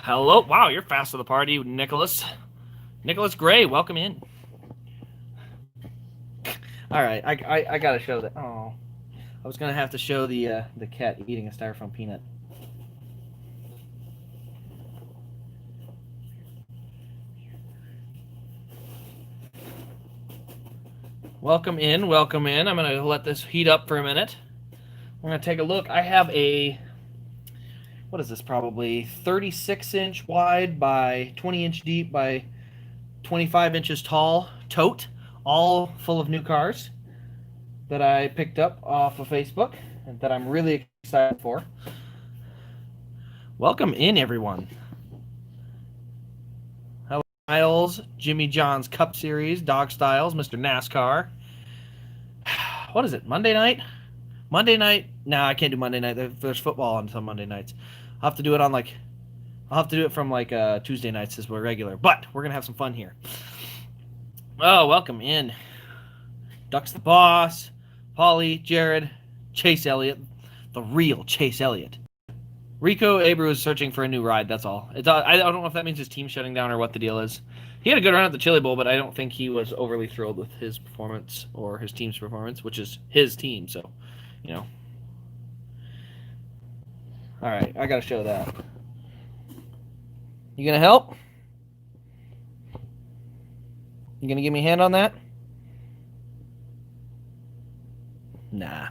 Hello. Wow, you're fast to the party, Nicholas. Nicholas Gray, welcome in. All right, I gotta show that. Oh, I was gonna have to show the cat eating a styrofoam peanut. Welcome in, welcome in. I'm gonna let this heat up for a minute. We're gonna take a look. I have what is this? Probably 36-inch wide by 20-inch deep by 25 inches tall tote, all full of new cars that I picked up off of Facebook and that I'm really excited for. Welcome in, everyone. Hello, Miles, Jimmy John's Cup Series, Dog Styles, Mr. NASCAR. What is it, Monday night? Monday night? No, I can't do Monday night. There's football on some Monday nights. I'll have to do it from Tuesday nights as we're regular. But we're going to have some fun here. Oh, welcome in. Duck's the boss. Paulie, Jared, Chase Elliott, the real Chase Elliott. Rico Abreu is searching for a new ride, that's all. I don't know if that means his team's shutting down or what the deal is. He had a good run at the Chili Bowl, but I don't think he was overly thrilled with his performance or his team's performance, which is his team, so, you know. All right, I got to show that. You going to help? You going to give me a hand on that? Nah.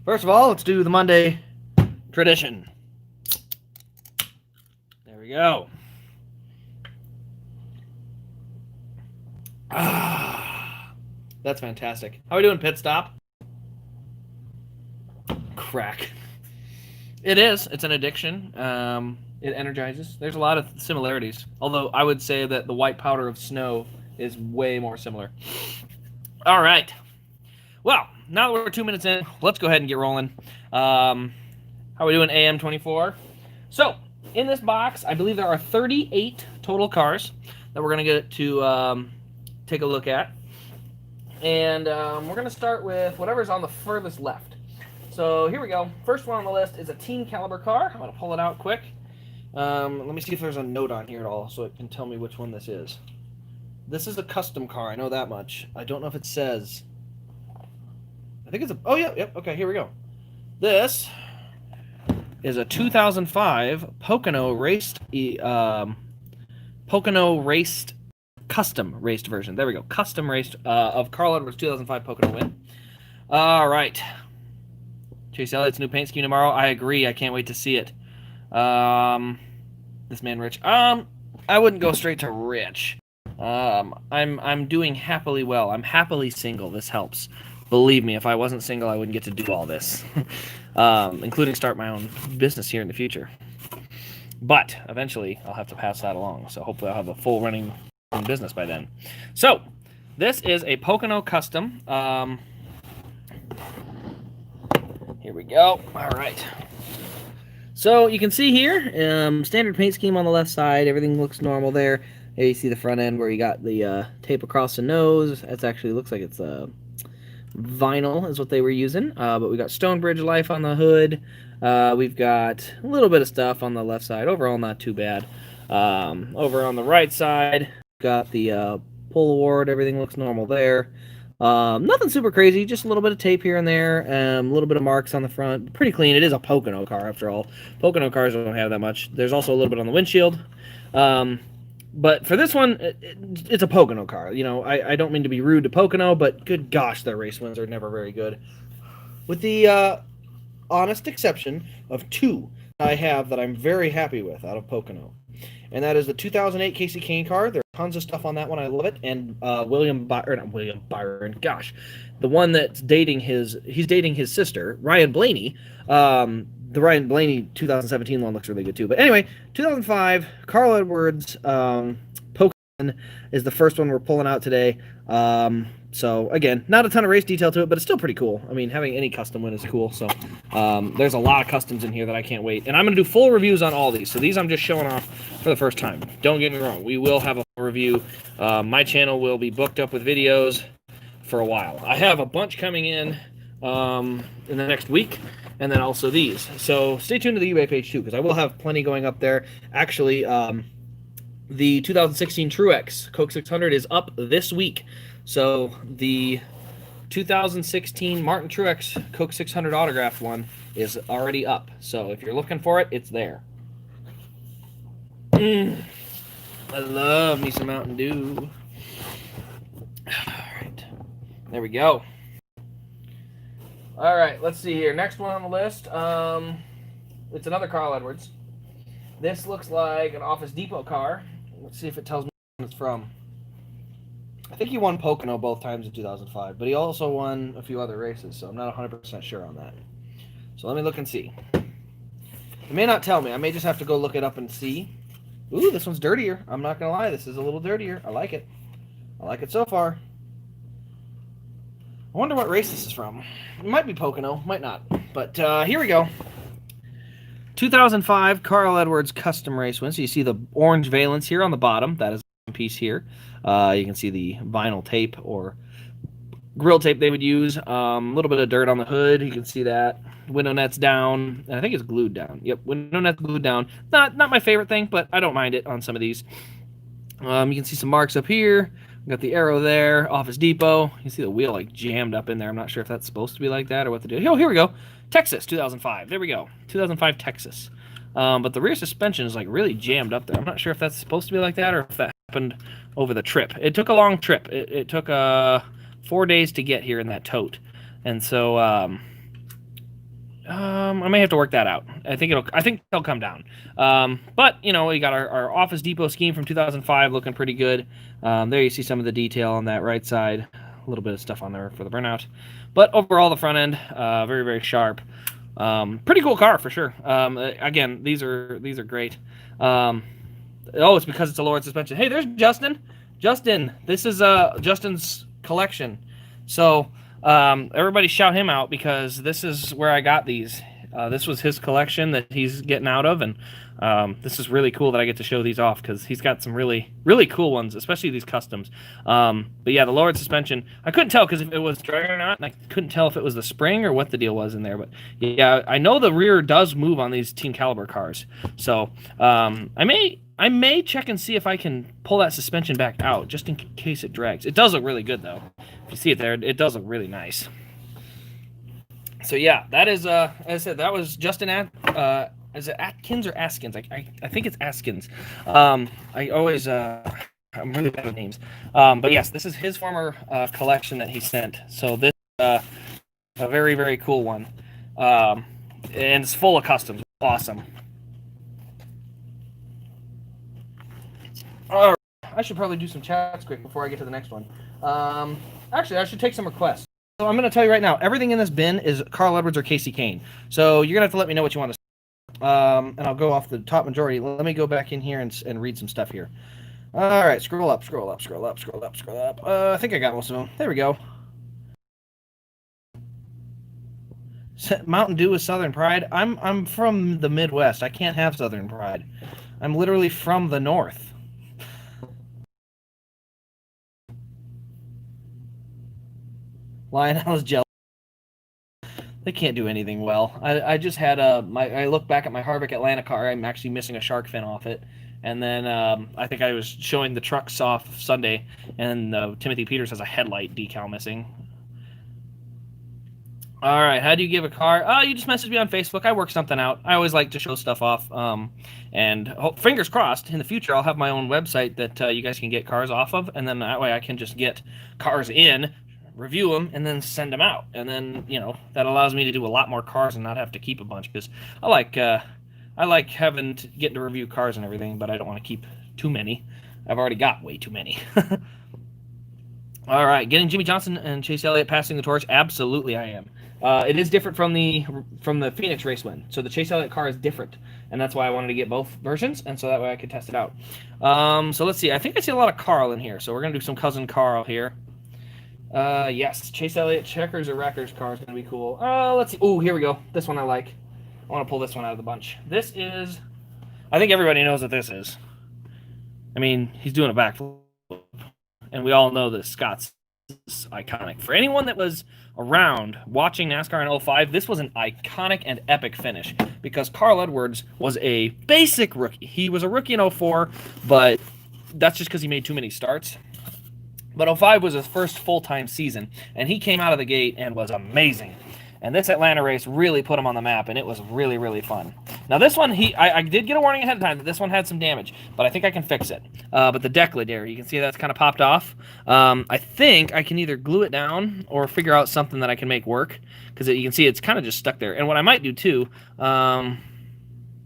First of all, let's do the Monday tradition. There we go. That's fantastic. How are we doing, pit stop? Crack. It is. It's an addiction. It energizes. There's a lot of similarities. Although I would say that the white powder of snow is way more similar. All right. Well, now that we're 2 minutes in, let's go ahead and get rolling. How are we doing, AM24? So, in this box, I believe there are 38 total cars that we're going to get to take a look at. And we're going to start with whatever's on the furthest left. So, here we go. First one on the list is a teen caliber car. I'm going to pull it out quick. Let me see if there's a note on here at all so it can tell me which one this is. This is a custom car, I know that much. I don't know if it says. I think it's oh, yep, okay, here we go. This is a 2005 Pocono raced custom raced version. There we go, custom raced of Carl Edwards' 2005 Pocono win. All right. Chase Elliott's new paint scheme tomorrow. I agree, I can't wait to see it. This man Rich. I wouldn't go straight to Rich. I'm doing happily well. I'm happily single. This helps. Believe me, if I wasn't single, I wouldn't get to do all this, including start my own business here in the future. But eventually, I'll have to pass that along. So hopefully, I'll have a full running business by then. So this is a Pocono custom. Here we go. All right. So you can see here, standard paint scheme on the left side. Everything looks normal there. Here you see the front end where you got the tape across the nose. That's actually looks like it's vinyl is what they were using. But we got Stonebridge Life on the hood. We've got a little bit of stuff on the left side. Overall, not too bad. Over on the right side, got the pull award. Everything looks normal there. Nothing super crazy, just a little bit of tape here and there, a little bit of marks on the front. Pretty clean. It is a Pocono car, after all. Pocono cars don't have that much. There's also a little bit on the windshield. But for this one, it's a Pocono car. You know, I don't mean to be rude to Pocono, but good gosh, their race wins are never very good. With the honest exception of two I have that I'm very happy with out of Pocono. And that is the 2008 Casey Kane car. There's tons of stuff on that one. I love it. And not William Byron, gosh. The one that's dating he's dating his sister, Ryan Blaney. The Ryan Blaney 2017 one looks really good too. But anyway, 2005, Carl Edwards Pokemon is the first one we're pulling out today. So again, not a ton of race detail to it, but it's still pretty cool. I mean, having any custom win is cool. So there's a lot of customs in here that I can't wait. And I'm going to do full reviews on all these. So these I'm just showing off for the first time. Don't get me wrong. We will have a full review. My channel will be booked up with videos for a while. I have a bunch coming in the next week. and then also these. So stay tuned to the eBay page too, because I will have plenty going up there. Actually, the 2016 Truex Coke 600 is up this week. So the 2016 Martin Truex Coke 600 autographed one is already up. So if you're looking for it, it's there. I love me some Mountain Dew. All right, there we go. All right, let's see here. Next one on the list. It's another Carl Edwards. This looks like an Office Depot car. Let's see if it tells me where it's from. I think he won Pocono both times in 2005, but he also won a few other races, so I'm not 100% sure on that. So let me look and see. It may not tell me. I may just have to go look it up and see. Ooh, this one's dirtier. I'm not going to lie. This is a little dirtier. I like it. I like it so far. I wonder what race this is from. It might be Pocono. Might not. But here we go. 2005 Carl Edwards custom race win. So you see the orange valence here on the bottom. That is one piece here. You can see the vinyl tape or grill tape they would use. A little bit of dirt on the hood. You can see that. Window net's down. I think it's glued down. Yep, window net's glued down. Not my favorite thing, but I don't mind it on some of these. You can see some marks up here. We got the arrow there. Office Depot. You can see the wheel like jammed up in there. I'm not sure if that's supposed to be like that or what to do. Oh, here we go. Texas 2005. There we go. 2005 Texas. But the rear suspension is like really jammed up there. I'm not sure if that's supposed to be like that or if that happened over the trip. It took a long trip. It took 4 days to get here in that tote, and so I may have to work that out. I think they'll come down. But you know, we got our Office Depot scheme from 2005 looking pretty good. There you see some of the detail on that right side. A little bit of stuff on there for the burnout, but overall the front end very, very sharp. Pretty cool car for sure. Again, these are great. Oh, it's because it's a lowered suspension. Hey, there's Justin. Justin, this is Justin's collection. So everybody shout him out because this is where I got these. This was his collection that he's getting out of, and this is really cool that I get to show these off because he's got some really, really cool ones, especially these customs. But yeah, the lowered suspension, I couldn't tell because if it was dry or not, and I couldn't tell if it was the spring or what the deal was in there. But yeah, I know the rear does move on these Team Caliber cars, so I may check and see if I can pull that suspension back out just in case it drags. It does look really good though. If you see it there, it does look really nice. So yeah, that is as I said, that was Justin is it Atkins or Askins? I think it's Askins. I always I'm really bad with names. But yes, this is his former collection that he sent. So this a very, very cool one. And it's full of customs. Awesome. All right. I should probably do some chats quick before I get to the next one. Actually, I should take some requests. So I'm going to tell you right now, everything in this bin is Carl Edwards or Casey Kane. So you're going to have to let me know what you want to say. And I'll go off the top majority. Let me go back in here and read some stuff here. All right, scroll up. I think I got most of them. There we go. Mountain Dew is Southern Pride. I'm from the Midwest. I can't have Southern Pride. I'm literally from the North. Lionel's jealous. They can't do anything well. I just had I look back at my Harvick Atlanta car. I'm actually missing a shark fin off it. And then I think I was showing the trucks off Sunday, and Timothy Peters has a headlight decal missing. All right, how do you give a car? Oh, you just message me on Facebook. I work something out. I always like to show stuff off. And fingers crossed, in the future, I'll have my own website that you guys can get cars off of, and then that way I can just get cars in, review them, and then send them out. And then, you know, that allows me to do a lot more cars and not have to keep a bunch, because I like getting to review cars and everything, but I don't want to keep too many. I've already got way too many. All right, getting Jimmy Johnson and Chase Elliott passing the torch. Absolutely, I am. It is different from the Phoenix race win. So the Chase Elliott car is different, and that's why I wanted to get both versions, and so that way I could test it out. So let's see. I think I see a lot of Carl in here, so we're gonna do some cousin Carl here. Yes, Chase Elliott checkers or wreckers car is gonna be cool. Let's see. Oh, here we go. This one I like. I want to pull this one out of the bunch. This is, I think everybody knows what this is. I mean, he's doing a backflip, and we all know that Scott's is iconic. For anyone that was around watching NASCAR in '05, this was an iconic and epic finish because Carl Edwards was a basic rookie. He was a rookie in '04, but that's just because he made too many starts. But '05 was his first full-time season, and he came out of the gate and was amazing. And this Atlanta race really put him on the map, and it was really, really fun. Now this one, I did get a warning ahead of time that this one had some damage, but I think I can fix it. But the deck lid there, you can see that's kind of popped off. I think I can either glue it down or figure out something that I can make work, because you can see it's kind of just stuck there. And what I might do too,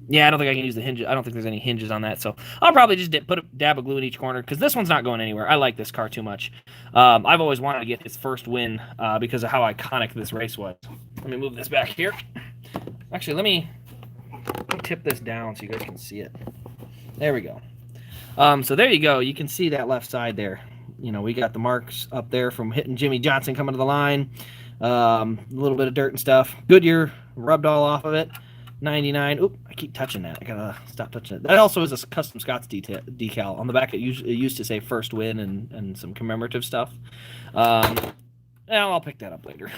yeah, I don't think I can use the hinges. I don't think there's any hinges on that, so I'll probably just put a dab of glue in each corner, because this one's not going anywhere. I like this car too much. I've always wanted to get his first win because of how iconic this race was. Let me move this back here. Actually, let me tip this down so you guys can see it. There we go. So there you go. You can see that left side there. You know, we got the marks up there from hitting Jimmy Johnson coming to the line. A little bit of dirt and stuff. Goodyear rubbed all off of it. 99. Oop, I keep touching that. I gotta stop touching it. That also is a custom Scott's decal. On the back, it used to say first win and some commemorative stuff. I'll pick that up later.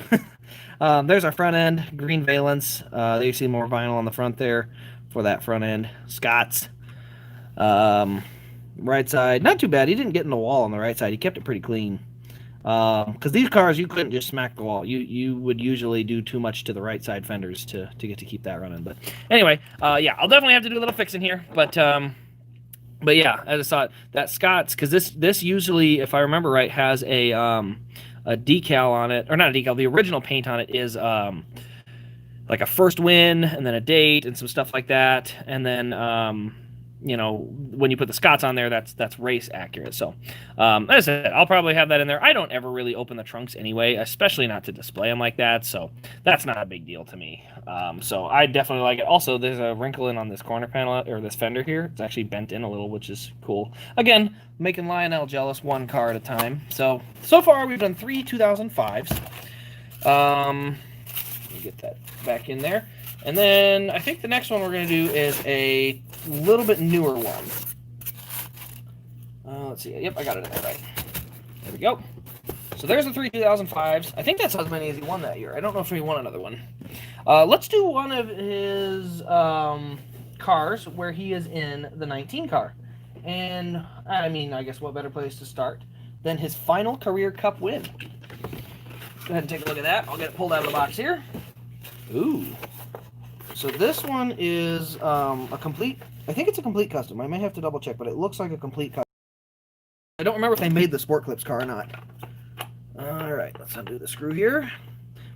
There's our front end, green valence. There you see more vinyl on the front there for that front end. Scott's. Right side, not too bad. He didn't get in the wall on the right side. He kept it pretty clean. Because these cars, you couldn't just smack the wall. You would usually do too much to the right side fenders to get to keep that running. But anyway, yeah, I'll definitely have to do a little fixing here. But yeah, I just thought that Scott's, because this usually, if I remember right, has a decal on it, or not a decal. The original paint on it is like a first win and then a date and some stuff like that, and then you know, when you put the Scott's on there, that's race accurate. So, as I said, I'll probably have that in there. I don't ever really open the trunks anyway, especially not to display them like that. So that's not a big deal to me. So I definitely like it. Also, there's a wrinkle in on this corner panel, or this fender here. It's actually bent in a little, which is cool. Again, making Lionel jealous one car at a time. So far we've done 3 2005s. Let me get that back in there. And then I think the next one we're going to do is a little bit newer one. Let's see. Yep, I got it in there right. There we go. So there's the 3 2005s. I think that's as many as he won that year. I don't know if he won another one. Let's do one of his cars where he is in the 19 car. And, I mean, I guess what better place to start than his final career cup win. Go ahead and take a look at that. I'll get it pulled out of the box here. Ooh. So this one is a complete, I think it's a complete custom. I may have to double check, but it looks like a complete custom. I don't remember if they made the Sport Clips car or not. All right, let's undo the screw here.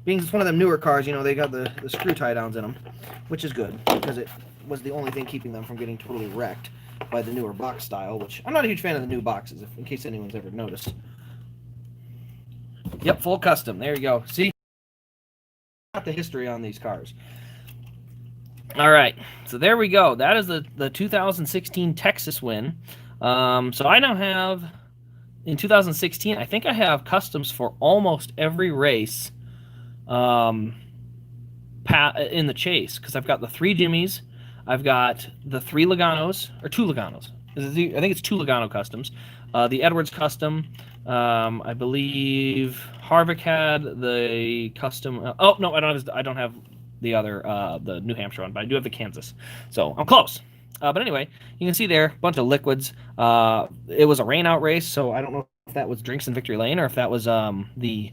Being it's one of them newer cars, you know, they got the screw tie downs in them, which is good because it was the only thing keeping them from getting totally wrecked by the newer box style, which I'm not a huge fan of the new boxes, in case anyone's ever noticed. Yep, full custom. There you go. See? Got the history on these cars. All right, so there we go. That is the 2016 Texas win. So I now have, in 2016, I think I have customs for almost every race in the chase, because I've got the 3 Jimmies, I've got the 3 Logano's, or 2 Logano's. I think it's 2 Logano customs. The Edwards custom, I believe Harvick had the custom. Oh no, I don't have the other, the New Hampshire one, but I do have the Kansas. So I'm close. But anyway, you can see there, a bunch of liquids. It was a rain-out race, so I don't know if that was Drinks in Victory Lane or if that was the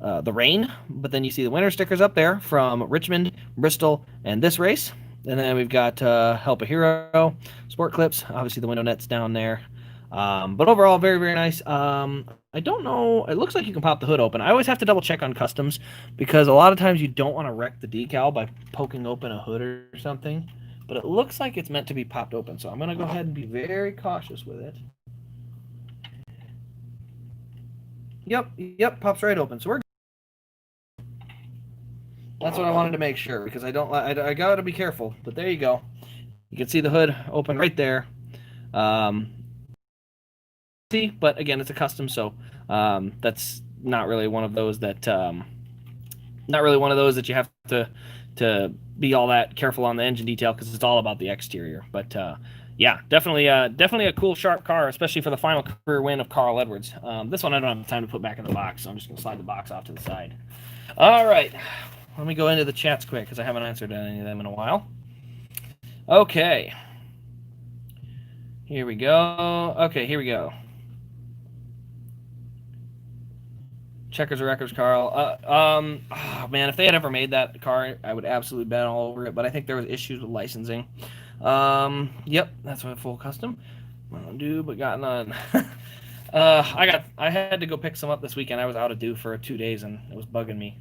rain. But then you see the winner stickers up there from Richmond, Bristol, and this race. And then we've got Help a Hero, Sport Clips, obviously the window net's down there. But overall, very, very nice. I don't know. It looks like you can pop the hood open. I always have to double check on customs because a lot of times you don't want to wreck the decal by poking open a hood or something. But it looks like it's meant to be popped open. So I'm going to go ahead and be very cautious with it. Yep, pops right open. So we're good. That's what I wanted to make sure because I got to be careful. But there you go. You can see the hood open right there. But again, it's a custom, so that's not really one of those that you have to be all that careful on the engine detail because it's all about the exterior. But yeah, definitely a cool, sharp car, especially for the final career win of Carl Edwards. This one I don't have time to put back in the box, so I'm just gonna slide the box off to the side. All right. Let me go into the chats quick because I haven't answered any of them in a while. Okay. Here we go. Okay, here we go. Checkers or records, Carl. Oh, man, if they had ever made that car, I would absolutely bet all over it. But I think there was issues with licensing. Yep, that's my full custom. Due, but got none. I had to go pick some up this weekend. I was out of due for 2 days, and it was bugging me.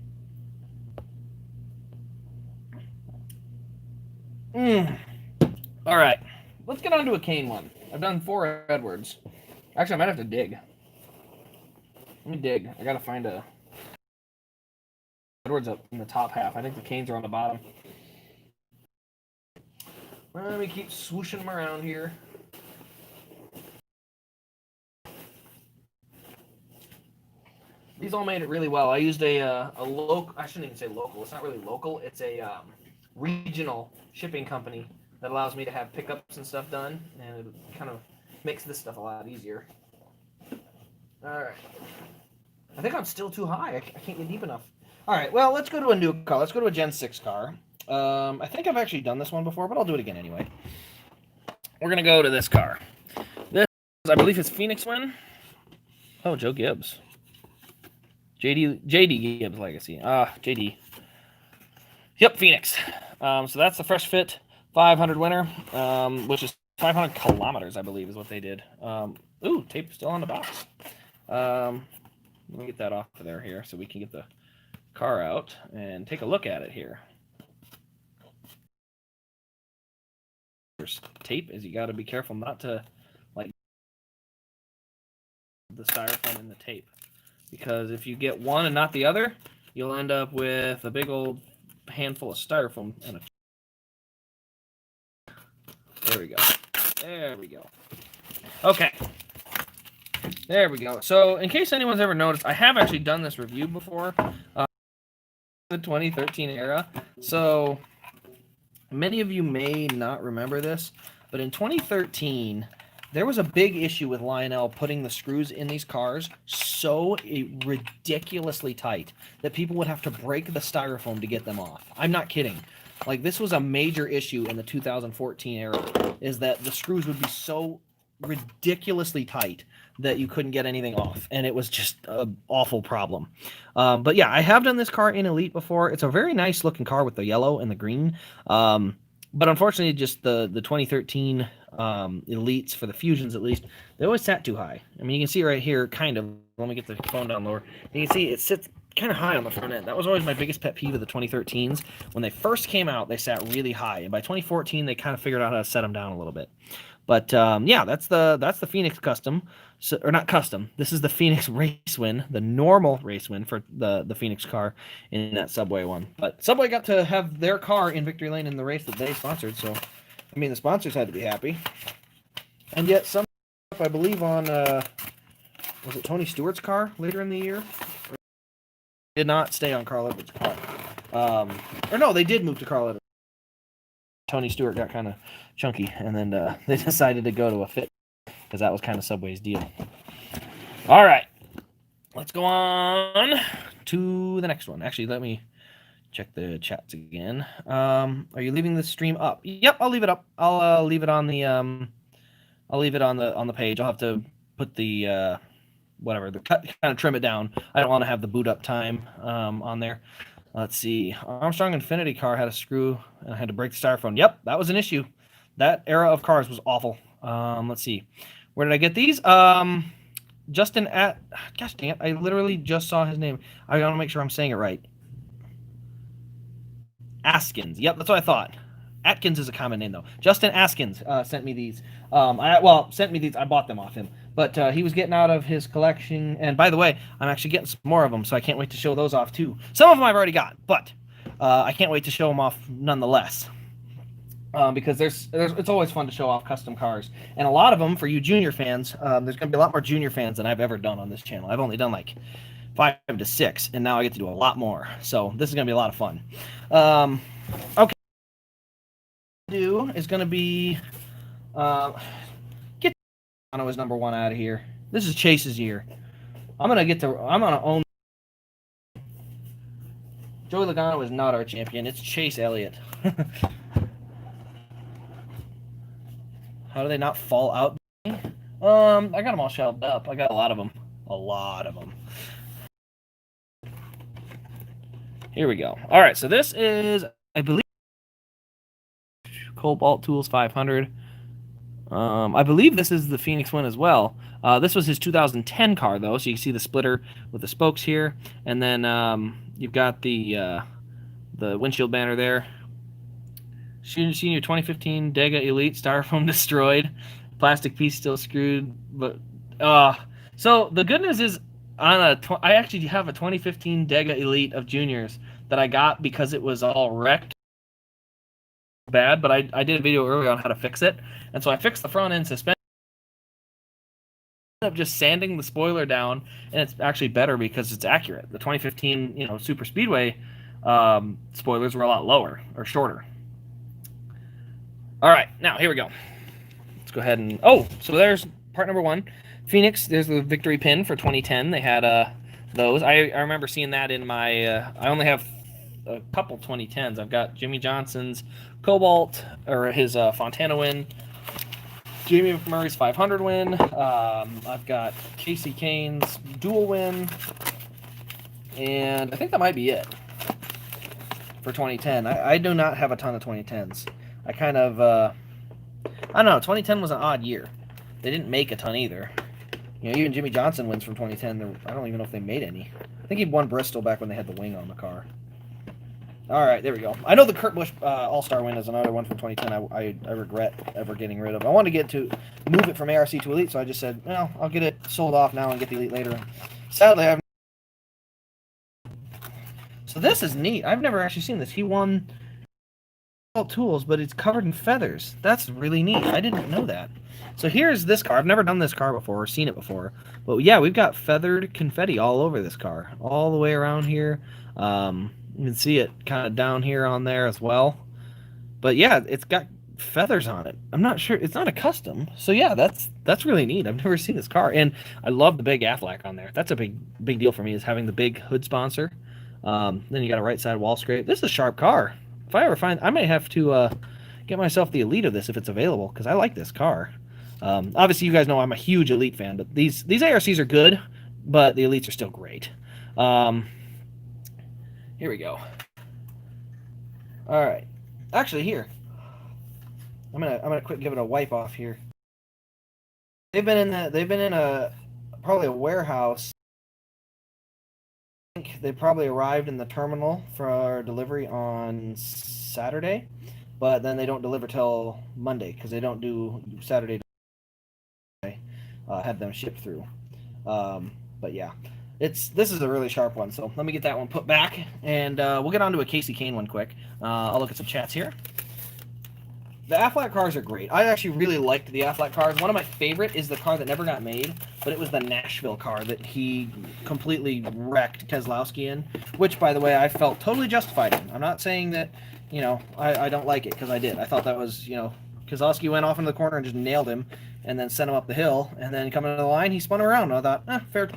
All right, let's get on to a Kane one. I've done 4 Edwards. Actually, I might have to dig. Let me dig. I gotta find a Edwards up in the top half. I think the Canes are on the bottom. Let me keep swooshing them around here. These all made it really well. I used a local. I shouldn't even say local. It's not really local. It's a regional shipping company that allows me to have pickups and stuff done, and it kind of makes this stuff a lot easier. All right. I think I'm still too high. I can't get deep enough. All right. Well, let's go to a new car. Let's go to a Gen 6 car. I think I've actually done this one before, but I'll do it again anyway. We're gonna go to this car. This, I believe, is Phoenix Win. Oh, Joe Gibbs. JD Gibbs Legacy. JD. Yep, Phoenix. So that's the fresh fit 500 winner, which is 500 kilometers, I believe, is what they did. Ooh, tape still on the box. Let me get that off of there here so we can get the car out and take a look at it here. There's tape, is you got to be careful not to like the styrofoam in the tape, because if you get one and not the other, you'll end up with a big old handful of styrofoam and a. There we go. There we go. Okay. There we go. So, in case anyone's ever noticed, I have actually done this review before, the 2013 era. So, many of you may not remember this, but in 2013, there was a big issue with Lionel putting the screws in these cars so ridiculously tight that people would have to break the styrofoam to get them off. I'm not kidding. Like, this was a major issue in the 2014 era, is that the screws would be so ridiculously tight that you couldn't get anything off, and it was just an awful problem. But yeah, I have done this car in Elite before. It's a very nice looking car with the yellow and the green. But unfortunately, just the 2013 Elites, for the Fusions at least, they always sat too high. I mean, you can see right here, kind of. Let me get the phone down lower. You can see it sits kind of high on the front end. That was always my biggest pet peeve of the 2013s. When they first came out, they sat really high, and by 2014, they kind of figured out how to set them down a little bit. But yeah, that's the Phoenix custom, so, or not custom. This is the Phoenix race win, the normal race win for the Phoenix car in that Subway one. But Subway got to have their car in victory lane in the race that they sponsored, so I mean the sponsors had to be happy. And yet some, I believe, on was it Tony Stewart's car later in the year? Did not stay on Carl Edwards' car. Or no, they did move to Carl Edwards. Tony Stewart got kind of chunky, and then they decided to go to a fit because that was kind of Subway's deal. All right, let's go on to the next one. Actually, let me check the chats again. Are you leaving the stream up? Yep, I'll leave it up. I'll leave it on the I'll leave it on the page. I'll have to put the whatever, the cut, kind of trim it down. I don't want to have the boot up time on there. Let's see. Armstrong Infinity car had a screw and I had to break the styrofoam. Yep, that was an issue. That era of cars was awful. Let's see. Where did I get these? Justin at... Gosh dang it. I literally just saw his name. I want to make sure I'm saying it right. Askins. Yep, that's what I thought. Atkins is a common name, though. Justin Askins sent me these. Sent me these. I bought them off him. But he was getting out of his collection. And by the way, I'm actually getting some more of them, so I can't wait to show those off, too. Some of them I've already got, but I can't wait to show them off nonetheless. Because it's always fun to show off custom cars. And a lot of them, for you junior fans, there's going to be a lot more junior fans than I've ever done on this channel. I've only done like 5 to 6, and now I get to do a lot more. So this is going to be a lot of fun. Okay. Do is going to be get his number 1 out of here. This is Chase's year. I'm gonna own. Joey Logano is not our champion. It's Chase Elliott. How do they not fall out? I got them all shelved up. I got a lot of them. A lot of them. Here we go. All right, so this is, I believe, Cobalt Tools 500. I believe this is the Phoenix one as well. This was his 2010 car, though, so you can see the splitter with the spokes here. And then you've got the windshield banner there. Senior 2015 Dega Elite, styrofoam destroyed. Plastic piece still screwed. But so the good news is, I actually have a 2015 Dega Elite of juniors that I got because it was all wrecked bad, but I did a video earlier on how to fix it, and so I fixed the front end suspension. I ended up just sanding the spoiler down, and it's actually better because it's accurate. The 2015 Super Speedway spoilers were a lot lower or shorter. All right, now here we go. Let's go ahead and so there's part number 1. Phoenix, there's the victory pin for 2010. They had those. I remember seeing that in my I only have a couple 2010s. I've got Jimmy Johnson's Cobalt, or his Fontana win, Jamie McMurray's 500 win, I've got Casey Kane's dual win, and I think that might be it for 2010. I do not have a ton of 2010s. I kind of, I don't know, 2010 was an odd year. They didn't make a ton either. Even Jimmy Johnson wins from 2010. I don't even know if they made any. I think he won Bristol back when they had the wing on the car. All right, there we go. I know the Kurt Busch All-Star win is another one from 2010 I regret ever getting rid of. I wanted to move it from ARC to Elite, so I just said, well, I'll get it sold off now and get the Elite later. Sadly, I have. So this is neat. I've never actually seen this. He won tools, but it's covered in feathers. That's really neat. I didn't know that. So here's this car. I've never done this car before or seen it before. But yeah, we've got feathered confetti all over this car. All the way around here. You can see it kind of down here on there as well. But yeah, it's got feathers on it. I'm not sure. It's not a custom. So yeah, that's really neat. I've never seen this car. And I love the big Aflac on there. That's a big deal for me, is having the big hood sponsor. Then you got a right side wall scrape. This is a sharp car. If I ever find, I may have to get myself the Elite of this if it's available, because I like this car. Obviously, you guys know I'm a huge Elite fan, but these ARCs are good, but the Elites are still great. Here we go. All right. Actually, here. I'm gonna quick give it a wipe off here. They've been in probably a warehouse. I think they probably arrived in the terminal for delivery on Saturday, but then they don't deliver till Monday because they don't do Saturday. Have them shipped through. But yeah, this is a really sharp one. So let me get that one put back, and we'll get on to a Casey Kane one quick. I'll look at some chats here. The Aflac cars are great. I actually really liked the Aflac cars. One of my favorite is the car that never got made, but it was the Nashville car that he completely wrecked Keselowski in, which, by the way, I felt totally justified in. I'm not saying that, I don't like it, because I did. I thought that was, Keselowski went off into the corner and just nailed him, and then sent him up the hill, and then coming to the line, he spun around, and I thought, fair.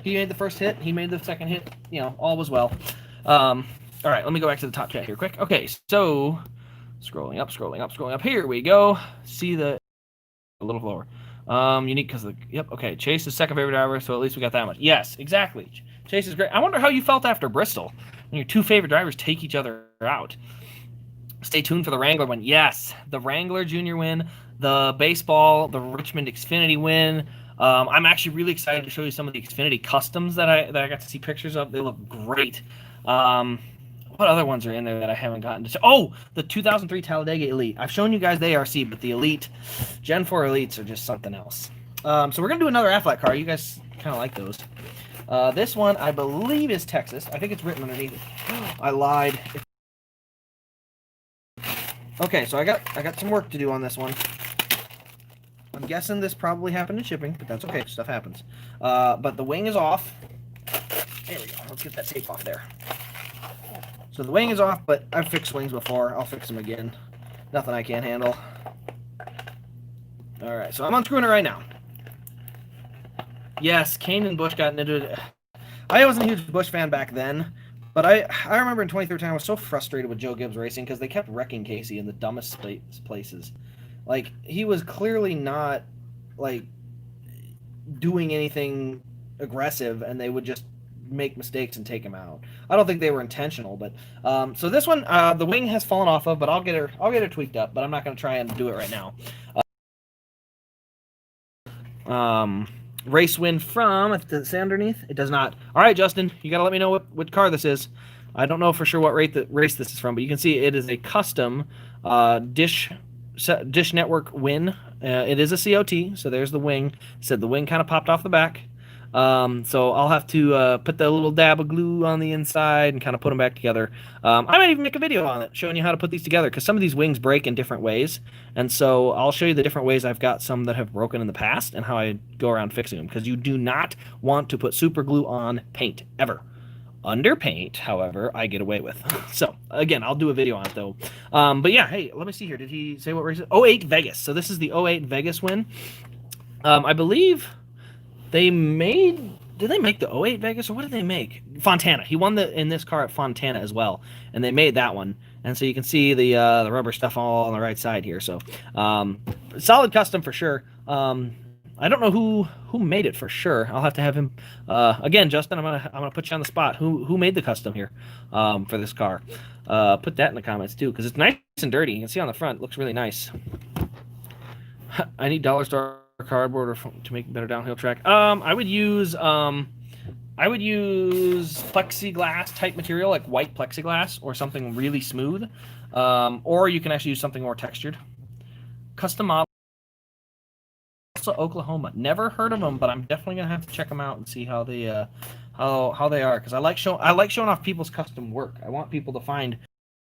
He made the first hit, he made the second hit, all was well. All right, let me go back to the top chat here quick. Okay, so scrolling up. Here we go. See a little lower. Unique because yep. Okay, Chase is second favorite driver, so at least we got that much. Yes, exactly. Chase is great. I wonder how you felt after Bristol when your two favorite drivers take each other out. Stay tuned for the Wrangler win. Yes, the Wrangler Junior win, the baseball, the Richmond Xfinity win. I'm actually really excited to show you some of the Xfinity customs that I got to see pictures of. They look great. What other ones are in there that I haven't gotten to? Oh, the 2003 Talladega Elite. I've shown you guys the ARC, but the Elite, Gen 4 Elites are just something else. So we're going to do another Aflac car. You guys kind of like those. This one, I believe, is Texas. I think it's written underneath it. I lied. Okay, so I got some work to do on this one. I'm guessing this probably happened in shipping, but that's okay. Stuff happens. But the wing is off. There we go. Let's get that tape off there. So the wing is off, but I've fixed wings before. I'll fix them again. Nothing I can't handle. Alright, so I'm unscrewing it right now. Yes, Kane and Busch got into it. I wasn't a huge Busch fan back then, But I remember in 2013 I was so frustrated with Joe Gibbs Racing because they kept wrecking Casey in the dumbest places. Like he was clearly not like doing anything aggressive, and they would just make mistakes and take him out. I don't think they were intentional, but so this one the wing has fallen off of, but I'll get her tweaked up, but I'm not going to try and do it right now. Race win from, does it say underneath? It does not. All right, Justin, you got to let me know what car this is. I don't know for sure what race this is from, but you can see it is a custom Dish Network win. It is a COT, so there's the wing. Said the wing kind of popped off the back. So I'll have to put the little dab of glue on the inside and kind of put them back together. I might even make a video on it showing you how to put these together because some of these wings break in different ways. And so I'll show you the different ways I've got some that have broken in the past and how I go around fixing them, because you do not want to put super glue on paint ever. Under paint, however, I get away with. So again, I'll do a video on it though. But yeah, hey, let me see here. Did he say what race? 08 Vegas. So this is the 08 Vegas win. I believe they made. Did they make the 08 Vegas, or what did they make? Fontana. He won in this car at Fontana as well, and they made that one. And so you can see the rubber stuff all on the right side here. So solid custom for sure. I don't know who made it for sure. I'll have to have him again, Justin. I'm gonna put you on the spot. Who made the custom here for this car? Put that in the comments too, because it's nice and dirty. You can see on the front, it looks really nice. I need dollar store cardboard to make better downhill track. I would use plexiglass type material, like white plexiglass or something really smooth. Or you can actually use something more textured. Custom model. Oklahoma. Never heard of them, but I'm definitely gonna have to check them out and see how they how they are, because I like showing off people's custom work. I want people to find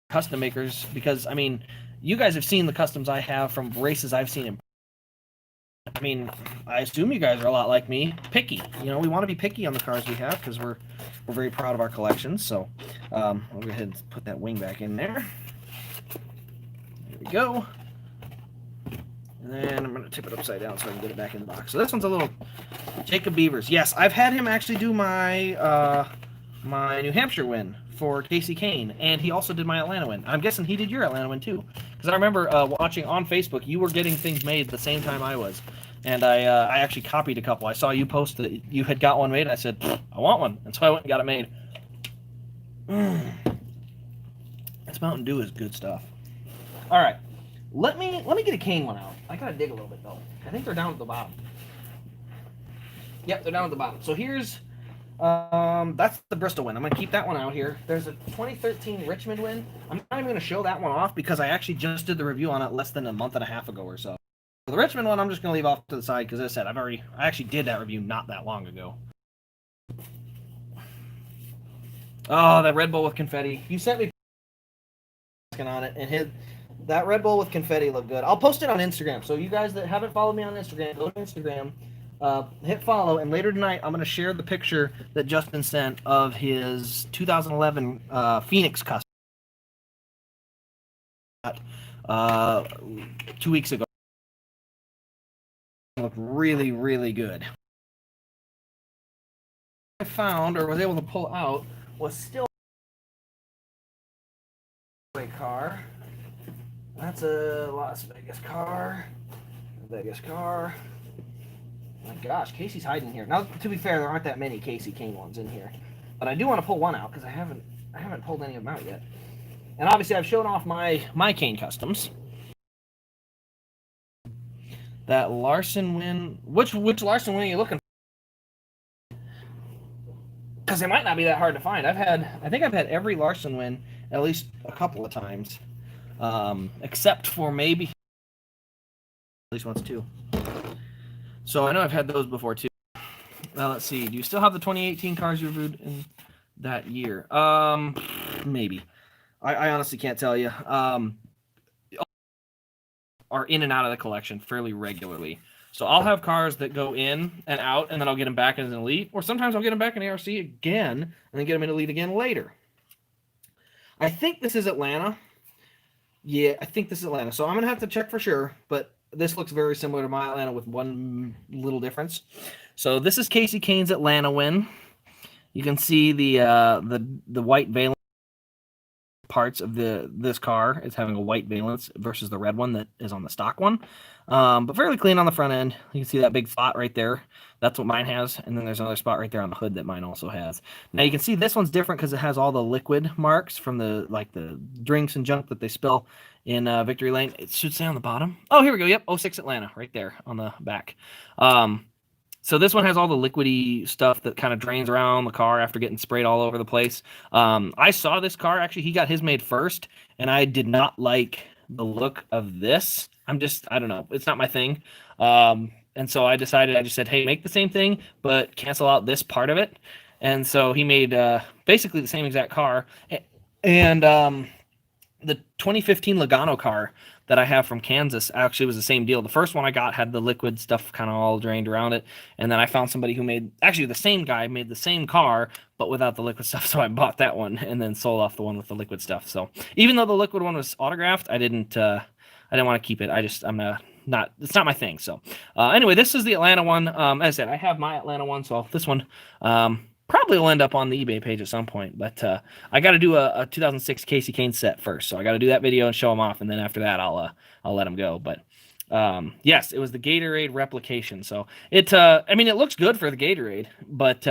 custom makers, because I mean, you guys have seen the customs I have from races I've seen in. I mean, I assume you guys are a lot like me, picky. You know, we want to be picky on the cars we have because we're very proud of our collections. So I'll go ahead and put that wing back in there. There we go. And then I'm going to tip it upside down so I can get it back in the box. So this one's a little Jacob Beavers. Yes, I've had him actually do my my New Hampshire win for Casey Kane, and he also did my Atlanta win. I'm guessing he did your Atlanta win too, because I remember watching on Facebook, you were getting things made the same time I was, and I actually copied a couple. I saw you post that you had got one made, and I said, I want one, and so I went and got it made. This Mountain Dew is good stuff. All right. Let me get a Kane one out. I gotta dig a little bit though. I think they're down at the bottom. Yep, they're down at the bottom. So here's that's the Bristol win. I'm gonna keep that one out here. There's a 2013 Richmond win. I'm not even gonna show that one off because I actually just did the review on it less than a month and a half ago or so. So the Richmond one I'm just gonna leave off to the side because, as I said, I actually did that review not that long ago. Oh, that Red Bull with confetti. You sent me on it, and that Red Bull with confetti looked good. I'll post it on Instagram. So you guys that haven't followed me on Instagram, go to Instagram, hit follow, and later tonight I'm going to share the picture that Justin sent of his 2011 Phoenix custom 2 weeks ago. It looked really, really good. I found, or was able to pull out, was still a car. That's a Las Vegas car. Vegas car. My gosh, Casey's hiding here. Now, to be fair, there aren't that many Casey Kane ones in here, but I do want to pull one out because I haven't pulled any of them out yet. And obviously, I've shown off my Kane customs. That Larson win. Which Larson win are you looking for? Because they might not be that hard to find. I think I've had every Larson win at least a couple of times. Except for maybe at least once too. So I know I've had those before too. Now let's see. Do you still have the 2018 cars you reviewed in that year? Maybe. I honestly can't tell you. Are in and out of the collection fairly regularly. So I'll have cars that go in and out, and then I'll get them back in an Elite, or sometimes I'll get them back in ARC again, and then get them in Elite again later. I think this is Atlanta. Yeah, I think this is Atlanta. So I'm going to have to check for sure, but this looks very similar to my Atlanta with one little difference. So this is Casey Kane's Atlanta win. You can see the white valence parts of this car is having a white valence versus the red one that is on the stock one. But fairly clean on the front end. You can see that big spot right there. That's what mine has. And then there's another spot right there on the hood that mine also has. Now you can see this one's different because it has all the liquid marks from the drinks and junk that they spill in Victory Lane. It should say on the bottom. Oh, here we go. Yep, '06 Atlanta right there on the back. So this one has all the liquidy stuff that kind of drains around the car after getting sprayed all over the place. I saw this car, actually, he got his made first, and I did not like the look of this. I don't know, it's not my thing. And so I just said, hey, make the same thing, but cancel out this part of it. And so he made basically the same exact car. And the 2015 Logano car that I have from Kansas actually was the same deal. The first one I got had the liquid stuff kind of all drained around it. And then I found somebody who actually the same guy made the same car, but without the liquid stuff. So I bought that one and then sold off the one with the liquid stuff. So even though the liquid one was autographed, I didn't want to keep it. It's not my thing. So anyway, this is the Atlanta one. As I said, I have my Atlanta one. So this one, probably will end up on the eBay page at some point, but I got to do a 2006 Casey Kane set first, so I got to do that video and show him off, and then after that, I'll let him go. But yes, it was the Gatorade replication. So it looks good for the Gatorade, but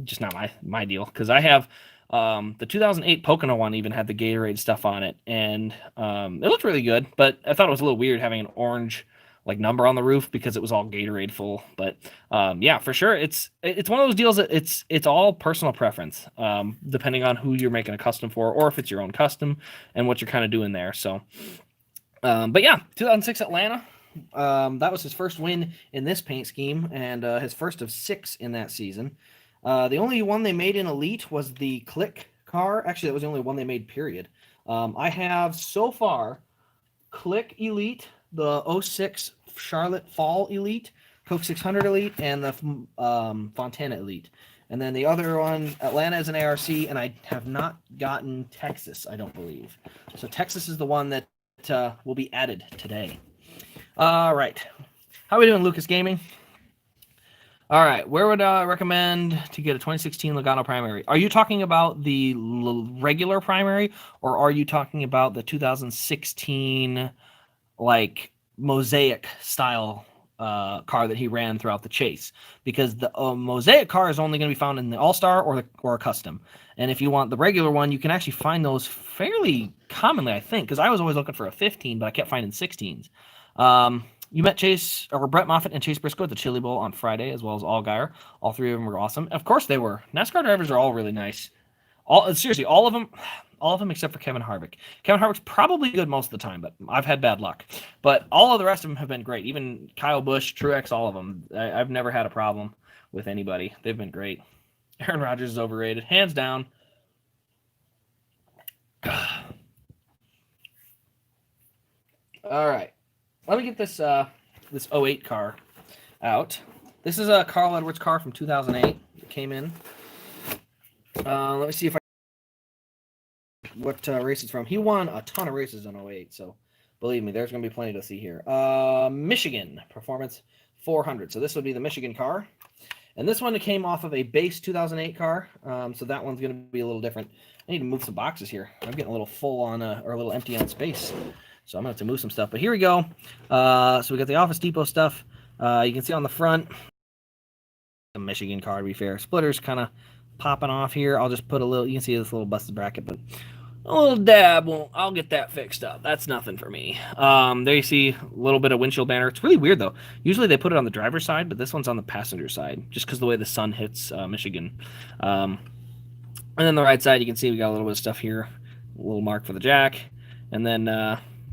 just not my deal because I have the 2008 Pocono one even had the Gatorade stuff on it, and it looked really good. But I thought it was a little weird having an orange number on the roof because it was all Gatorade full. But yeah, for sure, it's one of those deals that it's all personal preference, depending on who you're making a custom for, or if it's your own custom and what you're kind of doing there. So, but yeah, 2006 Atlanta. That was his first win in this paint scheme, and his first of 6 in that season. The only one they made in Elite was the Click car. Actually, that was the only one they made, period. I have so far Click Elite, the 06 Charlotte Fall Elite, Coke 600 Elite, and the Fontana Elite. And then the other one, Atlanta, is an ARC, and I have not gotten Texas, I don't believe. So Texas is the one that will be added today. All right. How are we doing, Lucas Gaming? All right. Where would I recommend to get a 2016 Logano primary? Are you talking about the regular primary, or are you talking about the 2016 mosaic style car that he ran throughout the chase? Because the mosaic car is only going to be found in the All-Star or a custom. And if you want the regular one, you can actually find those fairly commonly, I think, because I was always looking for a 15, but I kept finding 16s. You met Brett Moffitt and Chase Briscoe at the Chili Bowl on Friday, as well as Allgaier. All 3 of them were awesome. Of course they were. NASCAR drivers are all really nice. Seriously, all of them except for Kevin Harvick. Kevin Harvick's probably good most of the time, but I've had bad luck. But all of the rest of them have been great. Even Kyle Busch, Truex, all of them. I've never had a problem with anybody. They've been great. Aaron Rodgers is overrated, hands down. All right, let me get this 08 car out. This is a Carl Edwards car from 2008. It came in. Let me see if what race it's from. He won a ton of races in 08, so believe me, there's going to be plenty to see here. Michigan Performance 400. So this would be the Michigan car. And this one came off of a base 2008 car, so that one's going to be a little different. I need to move some boxes here. I'm getting a little full on, or a little empty on space. So I'm going to have to move some stuff. But here we go. So we got the Office Depot stuff. You can see on the front, the Michigan car, to be fair. Splitter's kind of popping off here. I'll just put a little, you can see this little busted bracket, but a little dab, I'll get that fixed up. That's nothing for me. There you see a little bit of windshield banner. It's really weird, though. Usually they put it on the driver's side, but this one's on the passenger side, just because the way the sun hits Michigan. And then the right side, you can see we got a little bit of stuff here. A little mark for the jack. And then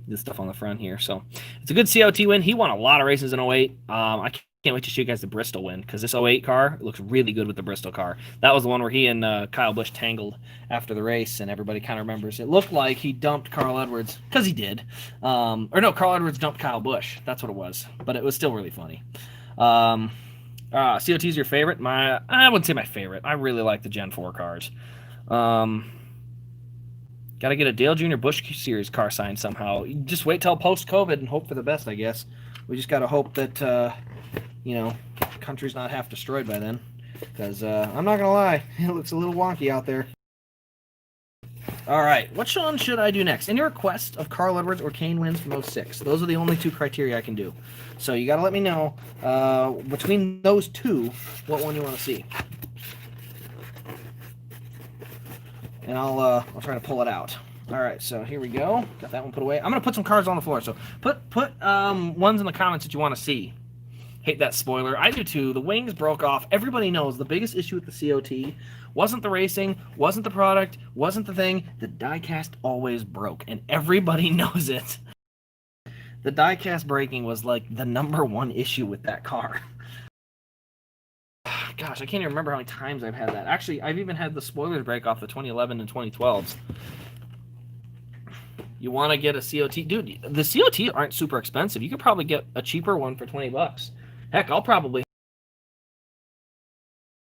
this stuff on the front here. So it's a good COT win. He won a lot of races in 08. I can't wait to show you guys the Bristol win, because this 08 car looks really good with the Bristol car. That was the one where he and Kyle Busch tangled after the race, and everybody kind of remembers. It looked like he dumped Carl Edwards, because he did. Or no, Carl Edwards dumped Kyle Busch. That's what it was. But it was still really funny. COT's your favorite? I wouldn't say my favorite. I really like the Gen 4 cars. Got to get a Dale Jr. Busch Series car signed somehow. Just wait till post-COVID and hope for the best, I guess. We just got to hope that, country's not half destroyed by then. because I'm not gonna lie, it looks a little wonky out there. All right, what one should I do next? Any request of Carl Edwards or Kane wins from 06? Those are the only two criteria I can do. So you got to let me know between those two what one you want to see, and I'll try to pull it out. All right, so here we go. Got that one put away. I'm gonna put some cards on the floor. So put ones in the comments that you want to see. Hate that spoiler. I do too. The wings broke off. Everybody knows the biggest issue with the COT wasn't the racing, wasn't the product, wasn't the thing. The die-cast always broke, and everybody knows it. The die-cast breaking was like the #1 issue with that car. Gosh, I can't even remember how many times I've had that. Actually, I've even had the spoilers break off the 2011 and 2012s. You want to get a COT? Dude, the COT aren't super expensive. You could probably get a cheaper one for 20 bucks. Heck, I'll probably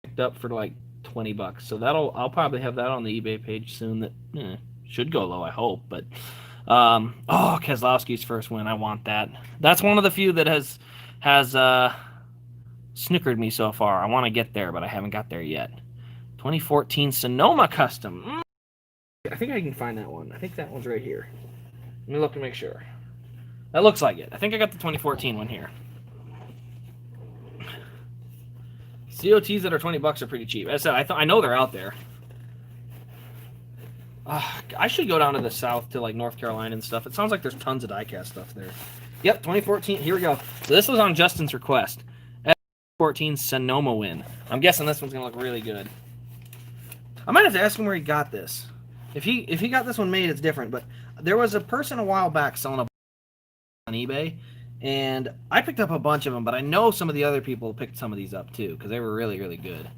picked up for like 20 bucks. So I'll probably have that on the eBay page soon. That should go low, I hope. But Keselowski's first win, I want that. That's one of the few that has snickered me so far. I want to get there, but I haven't got there yet. 2014 Sonoma Custom. I think I can find that one. I think that one's right here. Let me look to make sure. That looks like it. I think I got the 2014 one here. COTs that are 20 bucks are pretty cheap. As I said, I know they're out there. I should go down to the south to like North Carolina and stuff. It sounds like there's tons of diecast stuff there. Yep, 2014. Here we go. So this was on Justin's request. 2014 Sonoma win. I'm guessing this one's gonna look really good. I might have to ask him where he got this. If he got this one made, it's different. But there was a person a while back selling a on eBay, and I picked up a bunch of them. But I know some of the other people picked some of these up too because they were really, really good.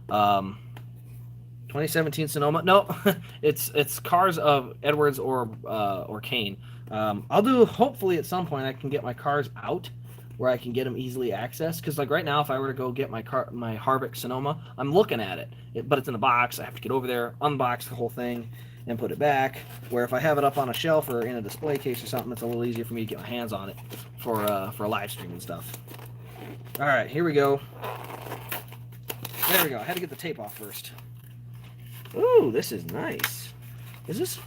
2017 Sonoma. No, it's cars of Edwards or Kane. I'll do hopefully at some point I can get my cars out where I can get them easily accessed. Because like right now, if I were to go get my Harvick Sonoma, I'm looking at it, but it's in a box. I have to get over there, unbox the whole thing, and put it back. Where if I have it up on a shelf or in a display case or something, it's a little easier for me to get my hands on it for a live stream and stuff. All right, here we go. There we go. I had to get the tape off first. Ooh, this is nice. Is this?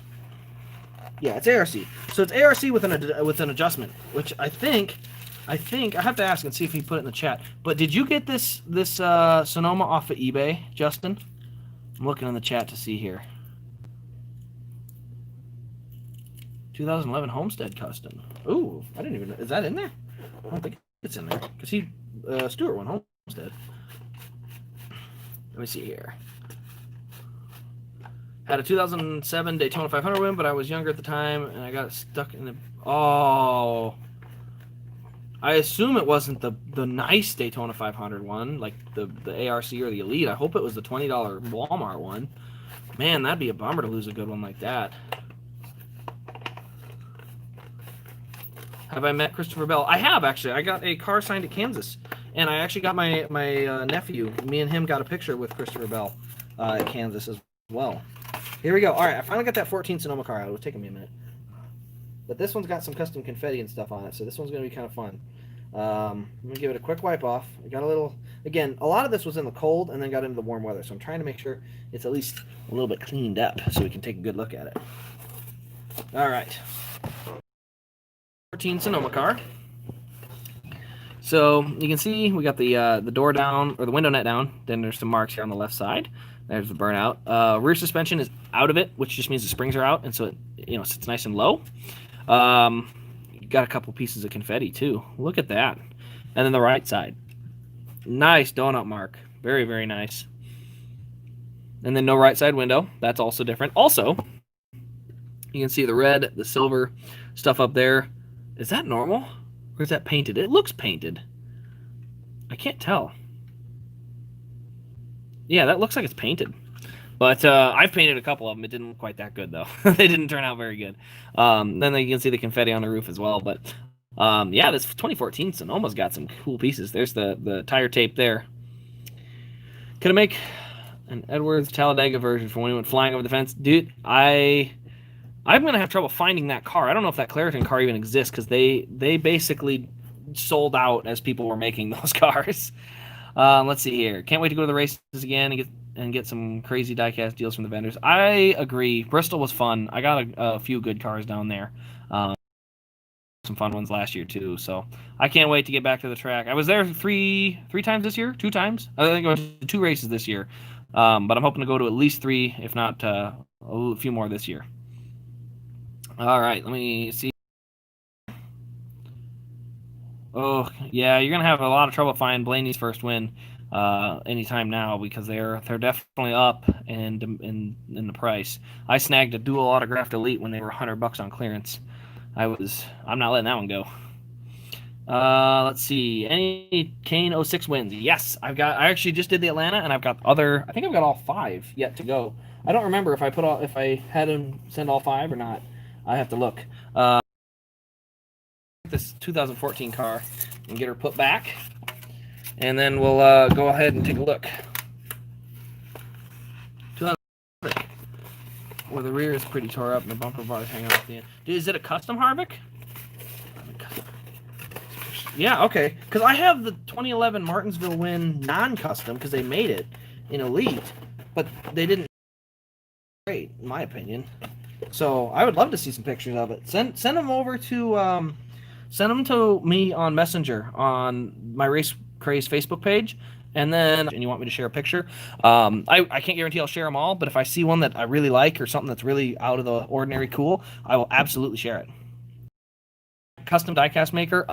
Yeah, it's ARC. So it's ARC with an adjustment, which I think I have to ask and see if he put it in the chat. But did you get this Sonoma off of eBay, Justin? I'm looking in the chat to see here. 2011 Homestead Custom. Ooh, I didn't even know. Is that in there? I don't think it's in there because Stuart won Homestead. Let me see here. Had a 2007 Daytona 500 win, but I was younger at the time, and I got stuck in the... Oh. I assume it wasn't the nice Daytona 500 one, like the ARC or the Elite. I hope it was the $20 Walmart one. Man, that'd be a bummer to lose a good one like that. Have I met Christopher Bell? I have, actually. I got a car signed at Kansas, and I actually got my nephew. Me and him got a picture with Christopher Bell at Kansas as well. Here we go. All right, I finally got that 14 Sonoma car out. It was taking me a minute. But this one's got some custom confetti and stuff on it, so this one's going to be kind of fun. I'm going to give it a quick wipe off. I got a little... Again, a lot of this was in the cold and then got into the warm weather, so I'm trying to make sure it's at least a little bit cleaned up so we can take a good look at it. All right. 14 Sonoma car. So you can see we got the door down, or the window net down. Then there's some marks here on the left side. There's the burnout. Rear suspension is out of it, which just means the springs are out, and so it sits nice and low. Got a couple pieces of confetti too. Look at that. And then the right side, nice donut mark, very, very nice. And then no right side window. That's also different. Also, you can see the red, the silver stuff up there. Is that normal, or is that painted? It looks painted. I can't tell. Yeah, that looks like it's painted. But I've painted a couple of them. It didn't look quite that good, though. They didn't turn out very good. Then you can see the confetti on the roof as well. But, yeah, this 2014 Sonoma's got some cool pieces. There's the tire tape there. Could I make an Edwards Talladega version for when he went flying over the fence? Dude, I'm going to have trouble finding that car. I don't know if that Claritin car even exists because they basically sold out as people were making those cars. Let's see here. Can't wait to go to the races again and get some crazy diecast deals from the vendors. I agree. Bristol was fun. I got a few good cars down there. Some fun ones last year too. So I can't wait to get back to the track. I was there three times this year, 2 times. I think I went to 2 races this year, but I'm hoping to go to at least 3, if not a few more this year. All right, let me see. Oh yeah, you're gonna have a lot of trouble finding Blaney's first win anytime now because they're definitely up in the price. I snagged a dual autographed Elite when they were $100 on clearance. I'm not letting that one go. Let's see. Any Kane 06 wins? Yes, I actually just did the Atlanta, and I think I've got all 5 yet to go. I don't remember if I had him send all 5 or not. I have to look. This 2014 car and get her put back, and then we'll go ahead and take a look. Where the rear is pretty tore up and the bumper bars hang off the end. Is it a custom Harvick? Yeah, okay. Because I have the 2011 Martinsville win non-custom because they made it in Elite, but they didn't great, in my opinion. So I would love to see some pictures of it. Send them over to send them to me on Messenger on my Race Craze Facebook page, and you want me to share a picture. I can't guarantee I'll share them all, but if I see one that I really like or something that's really out of the ordinary cool, I will absolutely share it. Custom diecast maker.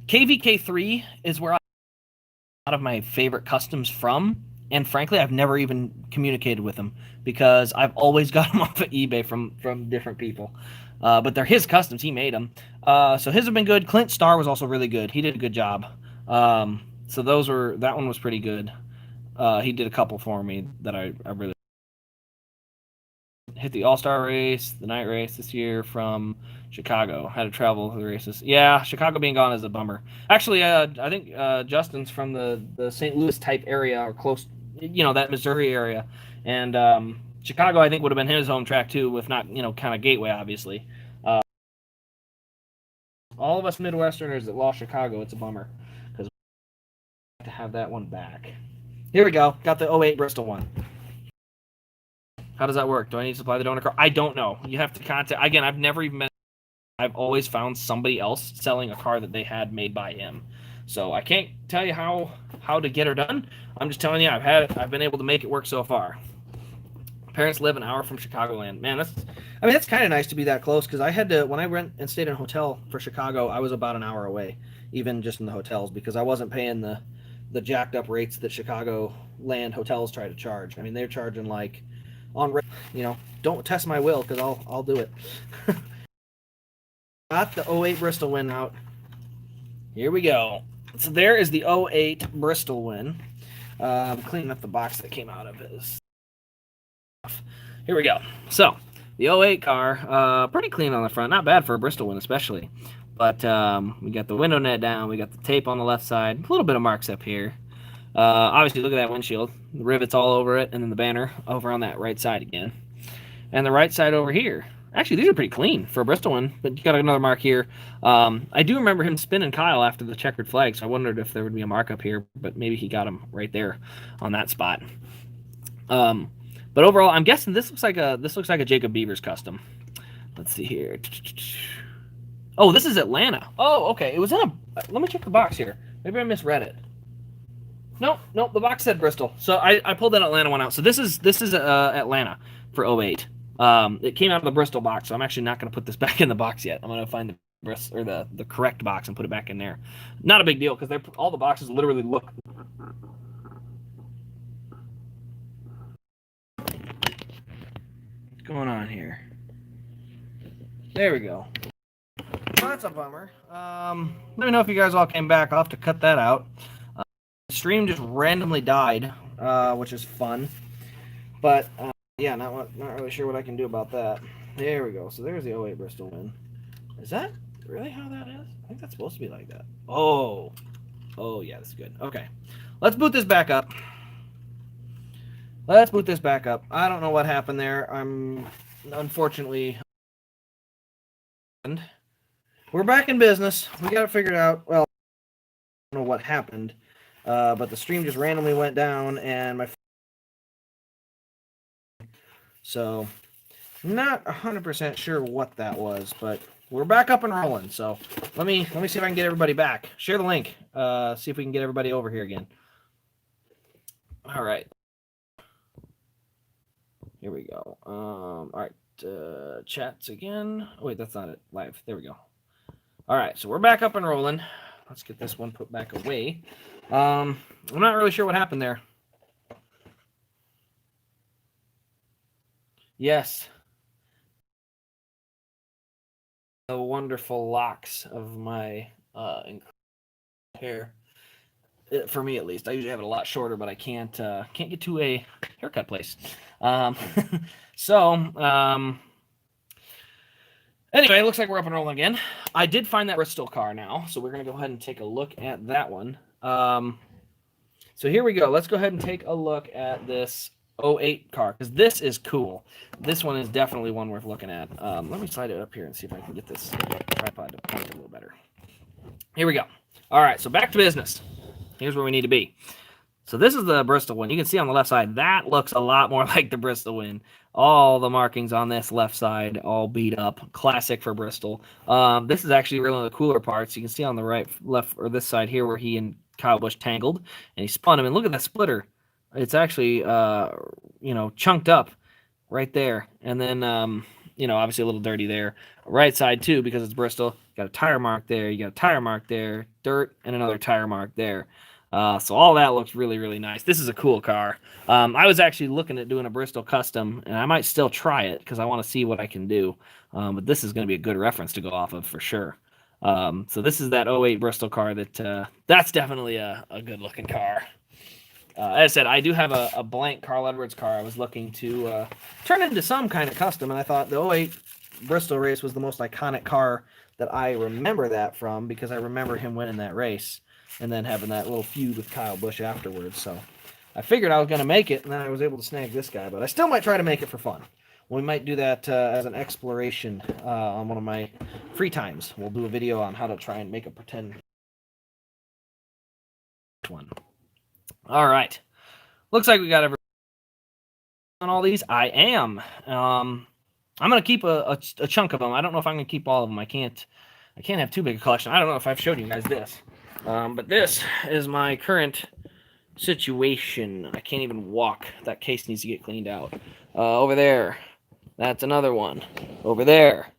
KVK3 is where I a lot of my favorite customs from, and frankly, I've never even communicated with them because I've always got them off of eBay from different people. But they're his customs; he made them, so his have been good. Clint Starr was also really good; he did a good job. So that one was pretty good. He did a couple for me that I really hit the All-Star race, the night race this year from Chicago. Had to travel to the races. Yeah, Chicago being gone is a bummer. Actually, I think Justin's from the St. Louis type area or close, that Missouri area, and Chicago I think would have been his home track too, if not kind of gateway obviously. All of us Midwesterners that lost Chicago, it's a bummer because we have to have that one back. Here we go. Got the 08 Bristol one. How does that work? Do I need to supply the donor car? I don't know. You have to contact. Again, I've never even been. I've always found somebody else selling a car that they had made by him. So I can't tell you how to get her done. I'm just telling you I've been able to make it work so far. Parents live an hour from Chicagoland. Man, that's kind of nice to be that close because I had to when I went and stayed in a hotel for Chicago, I was about an hour away, even just in the hotels because I wasn't paying the jacked up rates that Chicago land hotels try to charge. I mean, they're charging like on don't test my will because I'll do it. Got the 08 Bristol win out. Here we go. So there is the 08 Bristol win. I'm cleaning up the box that came out of it. Here we go. So the 08 car, pretty clean on the front. Not bad for a Bristol win especially. But we got the window net down. We got the tape on the left side. A little bit of marks up here. Obviously, look at that windshield. The rivets all over it, and then the banner over on that right side again. And the right side over here. Actually, these are pretty clean for a Bristol one, but you got another mark here. I do remember him spinning Kyle after the checkered flag, so I wondered if there would be a mark up here, but maybe he got him right there on that spot. But overall, I'm guessing this looks like a Jacob Beavers custom. Let's see here. Oh, this is Atlanta. Oh, okay. It was in a. Let me check the box here. Maybe I misread it. Nope. The box said Bristol. So I pulled that Atlanta one out. So this is Atlanta for 08. It came out of the Bristol box, so I'm actually not going to put this back in the box yet. I'm going to find the correct box and put it back in there. Not a big deal because all the boxes literally look. What's going on here? There we go. Well, that's a bummer. Let me know if you guys all came back. I'll have to cut that out. The stream just randomly died, which is fun. But yeah, not really sure what I can do about that. There we go. So there's the 08 Bristol win. Is that really how that is? I think that's supposed to be like that. Oh yeah, that's good. Okay, let's boot this back up. I don't know what happened there. Unfortunately, we're back in business. We got it figured out. Well, I don't know what happened. but the stream just randomly went down, and so not 100% sure what that was, but we're back up and rolling. So let me see if I can get everybody back. Share the link. See if we can get everybody over here again. All right. Here we go. All right. Chats again. Oh, wait, that's not it. Live. There we go. All right. So we're back up and rolling. Let's get this one put back away. I'm not really sure what happened there. Yes. The wonderful locks of my hair. For me, at least, I usually have it a lot shorter, but I can't get to a haircut place. Anyway, it looks like we're up and rolling again. I did find that Bristol car now, so we're gonna go ahead and take a look at that one. So here we go. Let's go ahead and take a look at this 08 car, because this is cool. This one is definitely one worth looking at. Let me slide it up here and see if I can get this tripod to point a little better. Here we go. All right, so back to business. Here's where we need to be. So this is the Bristol one. You can see on the left side, that looks a lot more like the Bristol one. All the markings on this left side all beat up. Classic for Bristol. This is actually one of the cooler parts. You can see on the right, left, or this side here where he and Kyle Busch tangled, and he spun him. And look at that splitter. It's actually, chunked up right there. And then, obviously a little dirty there. Right side too, because it's Bristol. You got a tire mark there. You got a tire mark there. Dirt and another tire mark there. So all that looks really, really nice. This is a cool car. I was actually looking at doing a Bristol custom, and I might still try it because I want to see what I can do. But this is going to be a good reference to go off of for sure. So this is that 08 Bristol car that's definitely a good looking car. As I said, I do have a blank Carl Edwards car I was looking to turn into some kind of custom, and I thought the 08 Bristol race was the most iconic car that I remember that from, because I remember him winning that race and then having that little feud with Kyle Busch afterwards. So I figured I was going to make it, and then I was able to snag this guy, but I still might try to make it for fun. We might do that as an exploration on one of my free times. We'll do a video on how to try and make a pretend one. All right. Looks like we got everything on all these. I am. I'm going to keep a chunk of them. I don't know if I'm going to keep all of them. I can't have too big a collection. I don't know if I've showed you guys this. But this is my current situation. I can't even walk. That case needs to get cleaned out. Over there, that's another one. Over there,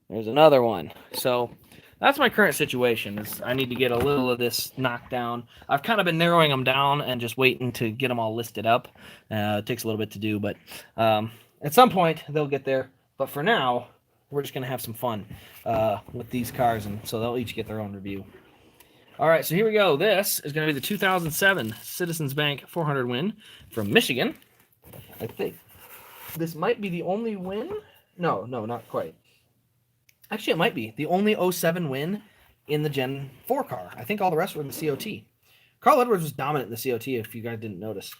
there's another one. So that's my current situation. Is I need to get a little of this knocked down. I've kind of been narrowing them down and just waiting to get them all listed up. It takes a little bit to do, but at some point they'll get there. But for now, we're just going to have some fun with these cars, and so they'll each get their own review. All right, so here we go. This is going to be the 2007 Citizens Bank 400 win from Michigan. I think this might be the only win. No, not quite. Actually, it might be the only 07 win in the Gen 4 car. I think all the rest were in the COT. Carl Edwards was dominant in the COT, if you guys didn't notice.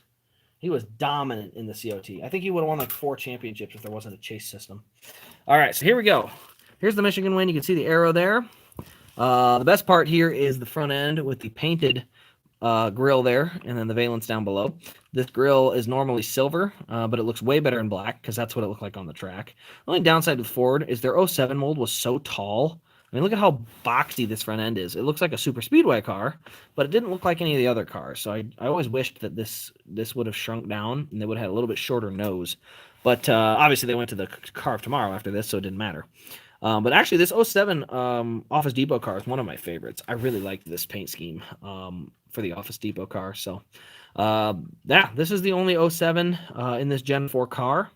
He was dominant in the COT. I think he would have won like 4 championships if there wasn't a chase system. All right, so here we go. Here's the Michigan win. You can see the arrow there. The best part here is the front end with the painted grill there, and then the valence down below. This grill is normally silver, but it looks way better in black because that's what it looked like on the track. The only downside with Ford is their 07 mold was so tall. I mean, look at how boxy this front end is. It looks like a super speedway car, but it didn't look like any of the other cars. So I always wished that this would have shrunk down and they would have had a little bit shorter nose. But obviously they went to the car of tomorrow after this, so it didn't matter. But actually, this 07 Office Depot car is one of my favorites. I really liked this paint scheme for the Office Depot car. So, this is the only 07 in this Gen 4 car.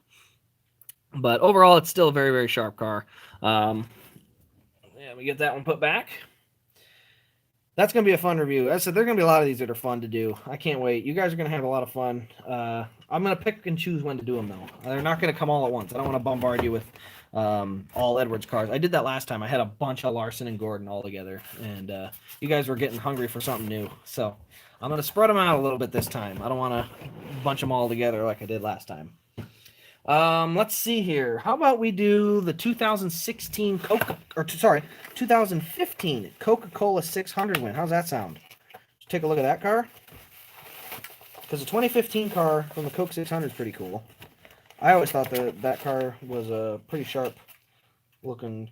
But overall, it's still a very, very sharp car. We get that one put back. That's going to be a fun review. As I said, there are going to be a lot of these that are fun to do. I can't wait. You guys are going to have a lot of fun. I'm going to pick and choose when to do them, though. They're not going to come all at once. I don't want to bombard you with all Edwards cars. I did that last time. I had a bunch of Larson and Gordon all together, and you guys were getting hungry for something new. So I'm going to spread them out a little bit this time. I don't want to bunch them all together like I did last time. Let's see here. How about we do the 2015 Coca-Cola 600 win? How's that sound? Take a look at that car. because the 2015 car from the Coke 600 is pretty cool. I always thought that car was a pretty sharp looking.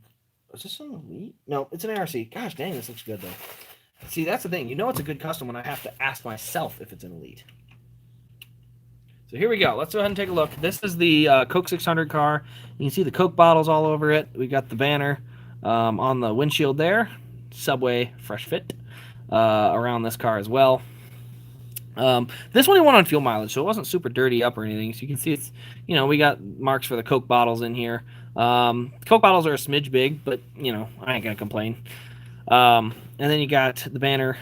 Is this an Elite? No, it's an ARC. Gosh dang, this looks good though. See, that's the thing. You know it's a good custom when I have to ask myself if it's an Elite. So here we go. Let's go ahead and take a look. This is the Coke 600 car. You can see the Coke bottles all over it. We got the banner on the windshield there. Subway Fresh Fit around this car as well. This one he went on fuel mileage, so it wasn't super dirty up or anything. So you can see it's, you know, we got marks for the Coke bottles in here. Coke bottles are a smidge big, but, you know, I ain't gonna complain. And then you got the banner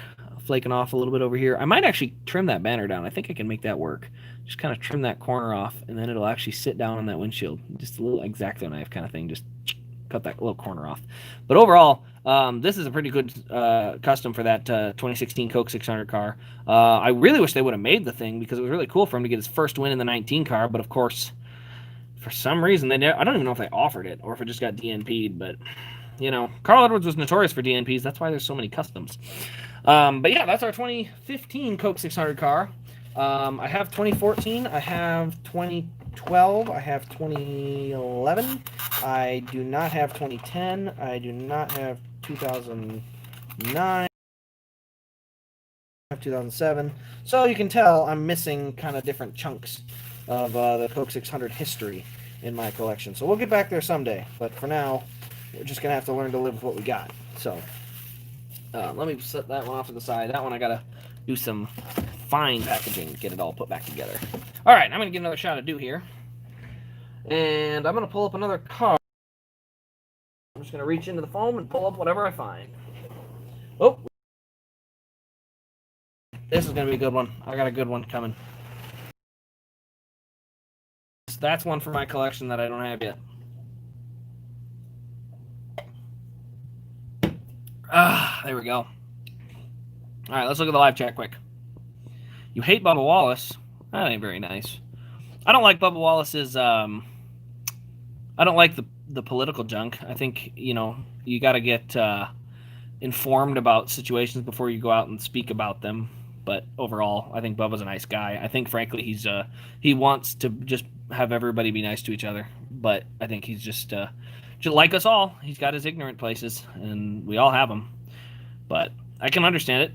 flaking off a little bit over here. I might actually trim that banner down. I think I can make that work. Just kind of trim that corner off, and then it'll actually sit down on that windshield. Just a little X-Acto knife kind of thing. Just cut that little corner off. But overall, this is a pretty good custom for that 2016 Coke 600 car. I really wish they would have made the thing because it was really cool for him to get his first win in the 19 car. But of course, for some reason, I don't even know if they offered it or if it just got DNP'd. But, you know, Carl Edwards was notorious for DNPs. That's why there's so many customs. But yeah, that's our 2015 Coke 600 car. I have 2014. I have 2012. I have 2011. I do not have 2010. I do not have 2009. I have 2007. So you can tell I'm missing kind of different chunks of the Coke 600 history in my collection. So we'll get back there someday. But for now, we're just going to have to learn to live with what we got. So let me set that one off to the side. That one I got to do some fine packaging to get it all put back together. All right, I'm going to get another shot of Do here. And I'm going to pull up another card. I'm just going to reach into the foam and pull up whatever I find. Oh. This is going to be a good one. I got a good one coming. That's one for my collection that I don't have yet. There we go. All right, let's look at the live chat quick. You hate Bubba Wallace. That ain't very nice. I don't like Bubba Wallace's, I don't like the political junk. I think, you know, you got to get informed about situations before you go out and speak about them. But overall, I think Bubba's a nice guy. I think, frankly, he wants to just have everybody be nice to each other. But I think he's just like us all. He's got his ignorant places, and we all have them. But I can understand it.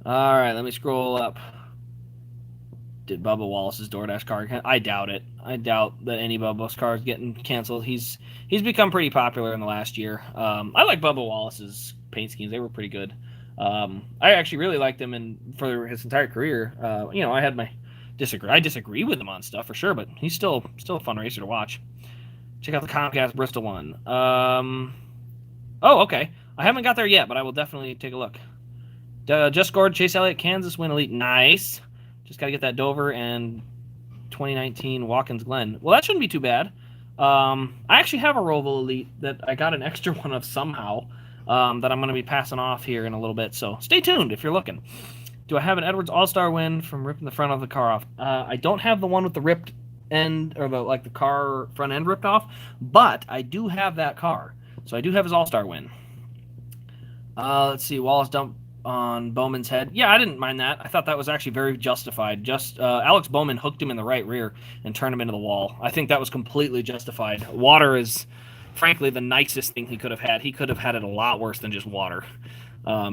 All right, let me scroll up. Did Bubba Wallace's DoorDash car? I doubt it. I doubt that any Bubba's car is getting canceled. He's become pretty popular in the last year. I like Bubba Wallace's paint schemes. They were pretty good. I actually really liked him for his entire career. You know, I disagree with him on stuff for sure, but he's still a fun racer to watch. Check out the Comcast Bristol one. Oh, okay. I haven't got there yet, but I will definitely take a look. Just scored Chase Elliott, Kansas win elite. Nice. Just got to get that Dover and 2019 Watkins Glen. Well, that shouldn't be too bad. I actually have a Roval Elite that I got an extra one of somehow that I'm going to be passing off here in a little bit. So stay tuned if you're looking. Do I have an Edwards All-Star win from ripping the front of the car off? I don't have the one with the ripped end, or the car front end ripped off, but I do have that car. So I do have his All-Star win. Let's see, Wallace dump on Bowman's head. Yeah, I didn't mind that. I thought that was actually very justified. Alex Bowman hooked him in the right rear and turned him into the wall. I think that was completely justified. Water is, frankly, the nicest thing he could have had. He could have had it a lot worse than just water,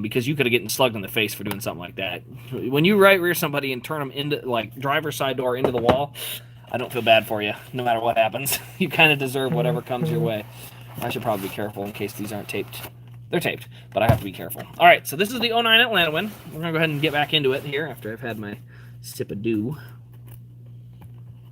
because you could have gotten slugged in the face for doing something like that. When you right rear somebody and turn them into, like, driver's side door into the wall, I don't feel bad for you, no matter what happens. You kind of deserve whatever comes your way. I should probably be careful in case these aren't taped. They're taped, but I have to be careful. All right, so this is the 09 Atlanta win. We're going to go ahead and get back into it here after I've had my sip of dew.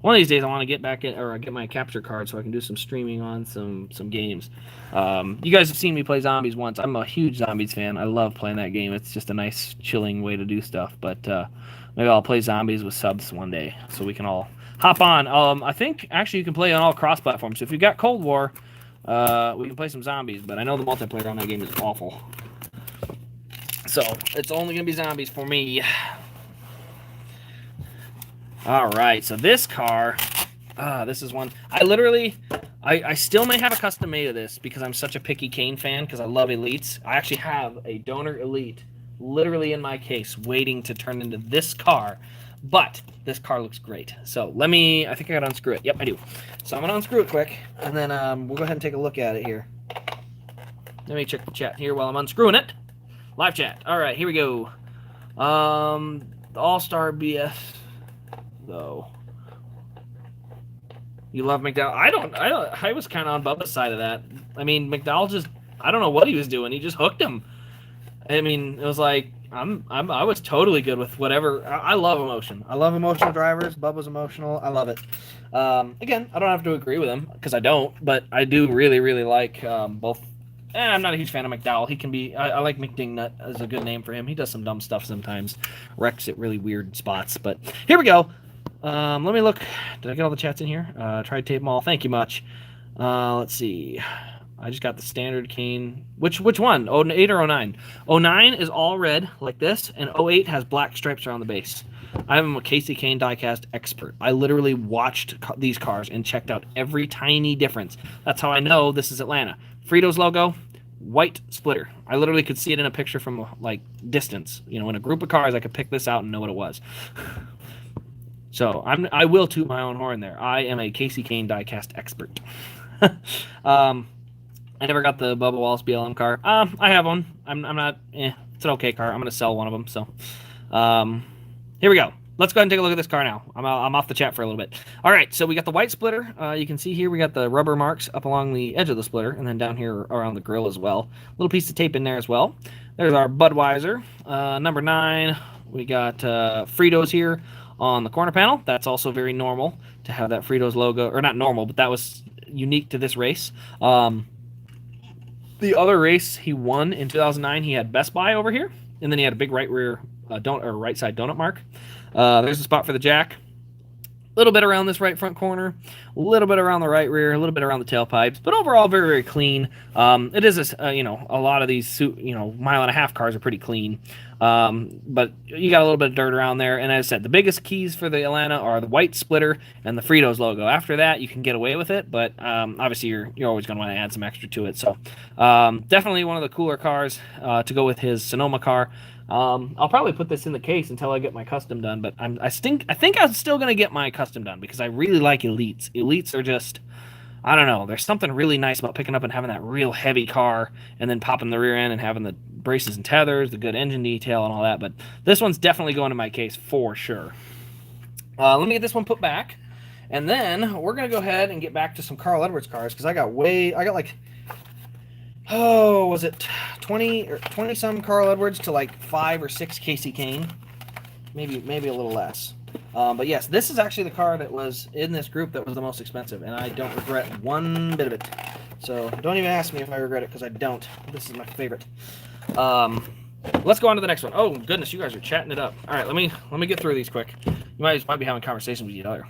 One of these days I want to get back in, or get my capture card so I can do some streaming on some games. You guys have seen me play Zombies once. I'm a huge Zombies fan. I love playing that game. It's just a nice, chilling way to do stuff. But maybe I'll play Zombies with subs one day so we can all hop on. I think, actually, you can play on all cross-platforms. So if you've got Cold War, we can play some Zombies, but I know the multiplayer on that game is awful. So, it's only going to be Zombies for me. Alright, so this car, this is one, I still may have a custom made of this because I'm such a picky Kane fan because I love Elites. I actually have a Donor Elite literally in my case, waiting to turn into this car. But this car looks great. So let me, I think I gotta unscrew it. Yep, I do. So I'm gonna unscrew it quick, and then we'll go ahead and take a look at it here. Let me check the chat here while I'm unscrewing it. Live chat. All right, here we go. The All-Star BS, though. You love McDowell. I was kind of on Bubba's side of that. I mean, McDowell just, I don't know what he was doing. He just hooked him. I mean, it was like, I was totally good with whatever. I love emotion. I love emotional drivers. Bubba's emotional. I love it. Again, I don't have to agree with him because I don't, but I do really, really like both. I'm not a huge fan of McDowell. He can be. I like McDingnut as a good name for him. He does some dumb stuff sometimes, wrecks at really weird spots. But here we go. Let me look. Did I get all the chats in here? Tried to tape them all. Thank you much. Let's see. I just got the standard Kane. Which one? 08 or 09? 09 is all red like this, and 08 has black stripes around the base. I'm a Casey Kane diecast expert. I literally watched these cars and checked out every tiny difference. That's how I know this is Atlanta. Frito's logo, white splitter. I literally could see it in a picture from like distance. You know, in a group of cars, I could pick this out and know what it was. So I will toot my own horn there. I am a Casey Kane diecast expert. I never got the Bubba Wallace BLM car. I have one. I'm not. It's an okay car. I'm gonna sell one of them. So, here we go. Let's go ahead and take a look at this car now. I'm off the chat for a little bit. All right. So we got the white splitter. You can see here we got the rubber marks up along the edge of the splitter, and then down here around the grill as well. Little piece of tape in there as well. There's our Budweiser number 9. We got Fritos here on the corner panel. That's also very normal to have that Fritos logo, or not normal, but that was unique to this race. The other race he won in 2009, he had Best Buy over here, and then he had a big right rear right side donut mark. There's a spot for the jack. A little bit around this right front corner, a little bit around the right rear, a little bit around the tailpipes, but overall very, very clean. It is a lot of these mile and a half cars are pretty clean, but you got a little bit of dirt around there. And as I said, the biggest keys for the Atlanta are the white splitter and the Fritos logo. After that, you can get away with it, but obviously you're always going to want to add some extra to it. So definitely one of the cooler cars to go with his Sonoma car. I'll probably put this in the case until I get my custom done, but I think I'm still going to get my custom done because I really like Elites. Elites are just, I don't know, there's something really nice about picking up and having that real heavy car and then popping the rear end and having the braces and tethers, the good engine detail and all that, but this one's definitely going in my case for sure. Let me get this one put back, and then we're going to go ahead and get back to some Carl Edwards cars because I got like, was it 20 some Carl Edwards to like 5 or 6 Casey Kane, maybe a little less. But yes, this is actually the car that was in this group that was the most expensive, and I don't regret one bit of it. So don't even ask me if I regret it because I don't. This is my favorite. Let's go on to the next one. Oh goodness, you guys are chatting it up. All right, let me get through these quick. You might be having conversations with each other.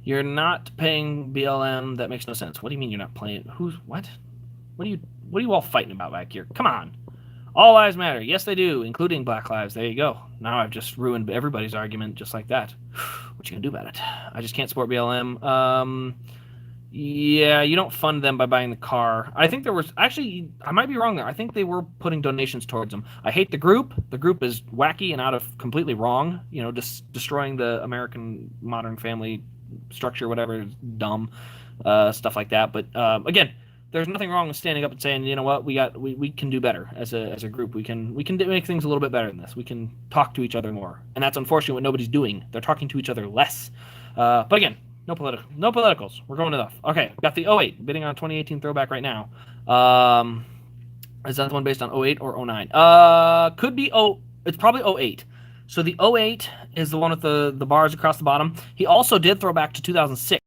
You're not paying BLM. That makes no sense. What do you mean you're not playing? Who's what? What are you all fighting about back here? Come on. All lives matter. Yes, they do, including black lives. There you go. Now I've just ruined everybody's argument just like that. What you gonna do about it? I just can't support BLM. Yeah, you don't fund them by buying the car. I think there was... Actually, I might be wrong there. I think they were putting donations towards them. I hate the group. The group is wacky and out of completely wrong. You know, just destroying the American modern family structure, whatever, dumb stuff like that. But again... There's nothing wrong with standing up and saying, you know what, we can do better as a group. We can make things a little bit better than this. We can talk to each other more, and that's unfortunately what nobody's doing. They're talking to each other less. But again, no politicals. We're going enough. Okay, got the 08 bidding on 2018 throwback right now. Is that the one based on 08 or 09? Could be it's probably 08. So the 08 is the one with the bars across the bottom. He also did throw back to 2006.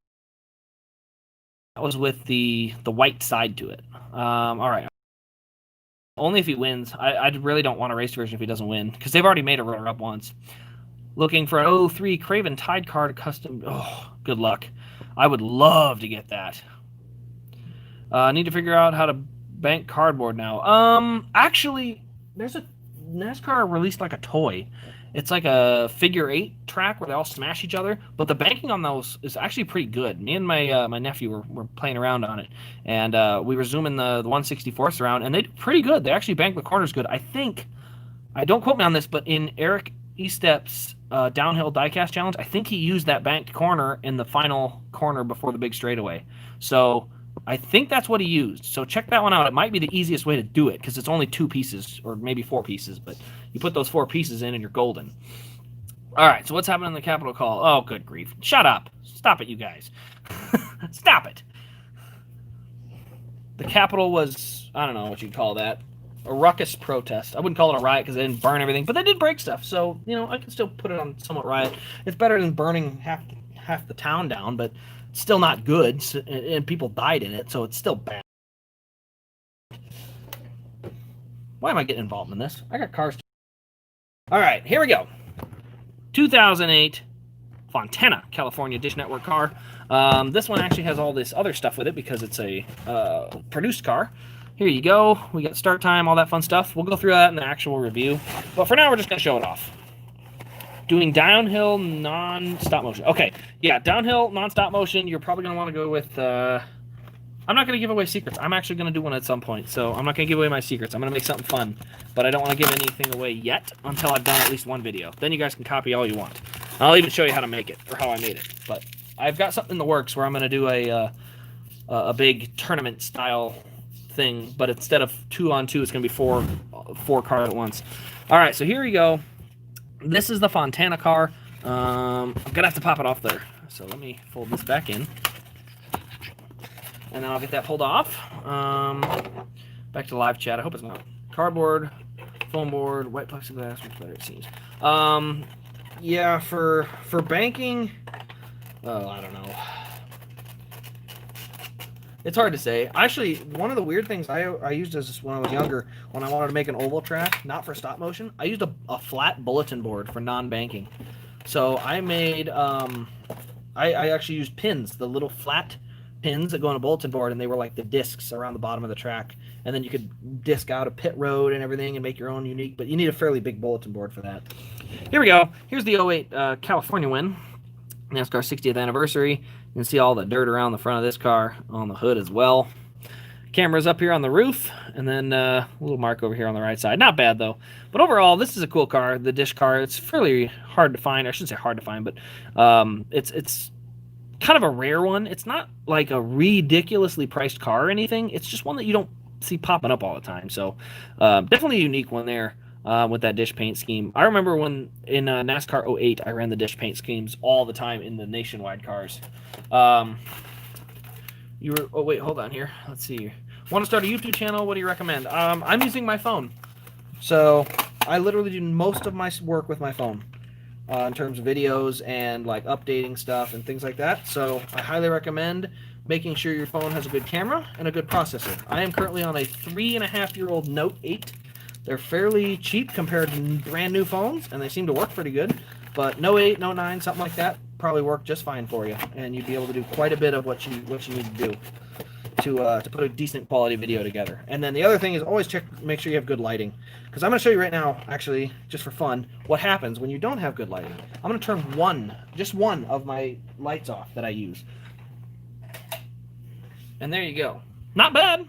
That was with the white side to it. All right. Only if he wins. I really don't want a race version if he doesn't win, because they've already made a runner-up once. Looking for an 03 Craven Tide card custom. Oh, good luck. I would love to get that. Need to figure out how to bank cardboard now. Actually, there's a NASCAR released like a toy. It's like a figure 8 track where they all smash each other, but the banking on those is actually pretty good. Me and my nephew were playing around on it, and we were zooming the 1/64th around, and they did pretty good. They actually banked the corners good. I think don't quote me on this, but in Eric Estep's downhill diecast challenge, I think he used that banked corner in the final corner before the big straightaway. So I think that's what he used. So check that one out. It might be the easiest way to do it because it's only 2 pieces or maybe 4 pieces, but you put those 4 pieces in and you're golden. All right, so what's happening in the capital call? Oh, good grief. Shut up. Stop it, you guys. Stop it. The Capitol was, I don't know what you'd call that, a ruckus protest. I wouldn't call it a riot because they didn't burn everything, but they did break stuff. So, you know, I can still put it on somewhat riot. It's better than burning half the town down, but it's still not good, and people died in it, so it's still bad. Why am I getting involved in this? I got cars. All right, here we go. 2008 Fontana, California Dish Network car. This one actually has all this other stuff with it because it's a produced car. Here you go. We got start time, all that fun stuff. We'll go through that in the actual review. But for now, we're just going to show it off. Doing downhill non-stop motion. Okay, yeah, downhill non-stop motion. You're probably going to want to go with... I'm not going to give away secrets. I'm actually going to do one at some point. So I'm not going to give away my secrets. I'm going to make something fun. But I don't want to give anything away yet until I've done at least one video. Then you guys can copy all you want. I'll even show you how to make it or how I made it. But I've got something in the works where I'm going to do a big tournament style thing, but instead of 2-on-2, it's going to be four cars at once. All right, so here we go. This is the Fontana car. I'm going to have to pop it off there. So let me fold this back in. And then I'll get that pulled off. Back to live chat. I hope it's not. Cardboard, foam board, white plexiglass, much better it seems. Yeah, for banking, oh, I don't know. It's hard to say. Actually, one of the weird things I used as when I was younger, when I wanted to make an oval track, not for stop motion, I used a flat bulletin board for non-banking. So I made, I actually used pins, the little flat pins that go on a bulletin board, and they were like the discs around the bottom of the track. And then you could disc out a pit road and everything and make your own unique, but you need a fairly big bulletin board for that. Here we go. Here's the 08 California win. NASCAR 60th anniversary. You can see all the dirt around the front of this car, on the hood as well. Camera's up here on the roof, and then a little mark over here on the right side. Not bad, though. But overall, this is a cool car, the Dish car. It's fairly hard to find. I shouldn't say hard to find, but it's kind of a rare one. It's not like a ridiculously priced car or anything. It's just one that you don't see popping up all the time. So definitely a unique one there. With that dish paint scheme. I remember when in NASCAR 08, I ran the dish paint schemes all the time in the nationwide cars. Oh wait, hold on here. Let's see. Want to start a YouTube channel? What do you recommend? I'm using my phone. So I literally do most of my work with my phone in terms of videos and like updating stuff and things like that. So I highly recommend making sure your phone has a good camera and a good processor. I am currently on a 3.5-year-old Note 8. They're fairly cheap compared to brand new phones, and they seem to work pretty good. But Note 8, Note 9, something like that probably work just fine for you, and you'd be able to do quite a bit of what you need to do to put a decent quality video together. And then the other thing is always make sure you have good lighting, because I'm going to show you right now, actually, just for fun, what happens when you don't have good lighting. I'm going to turn just one of my lights off that I use, and there you go. Not bad.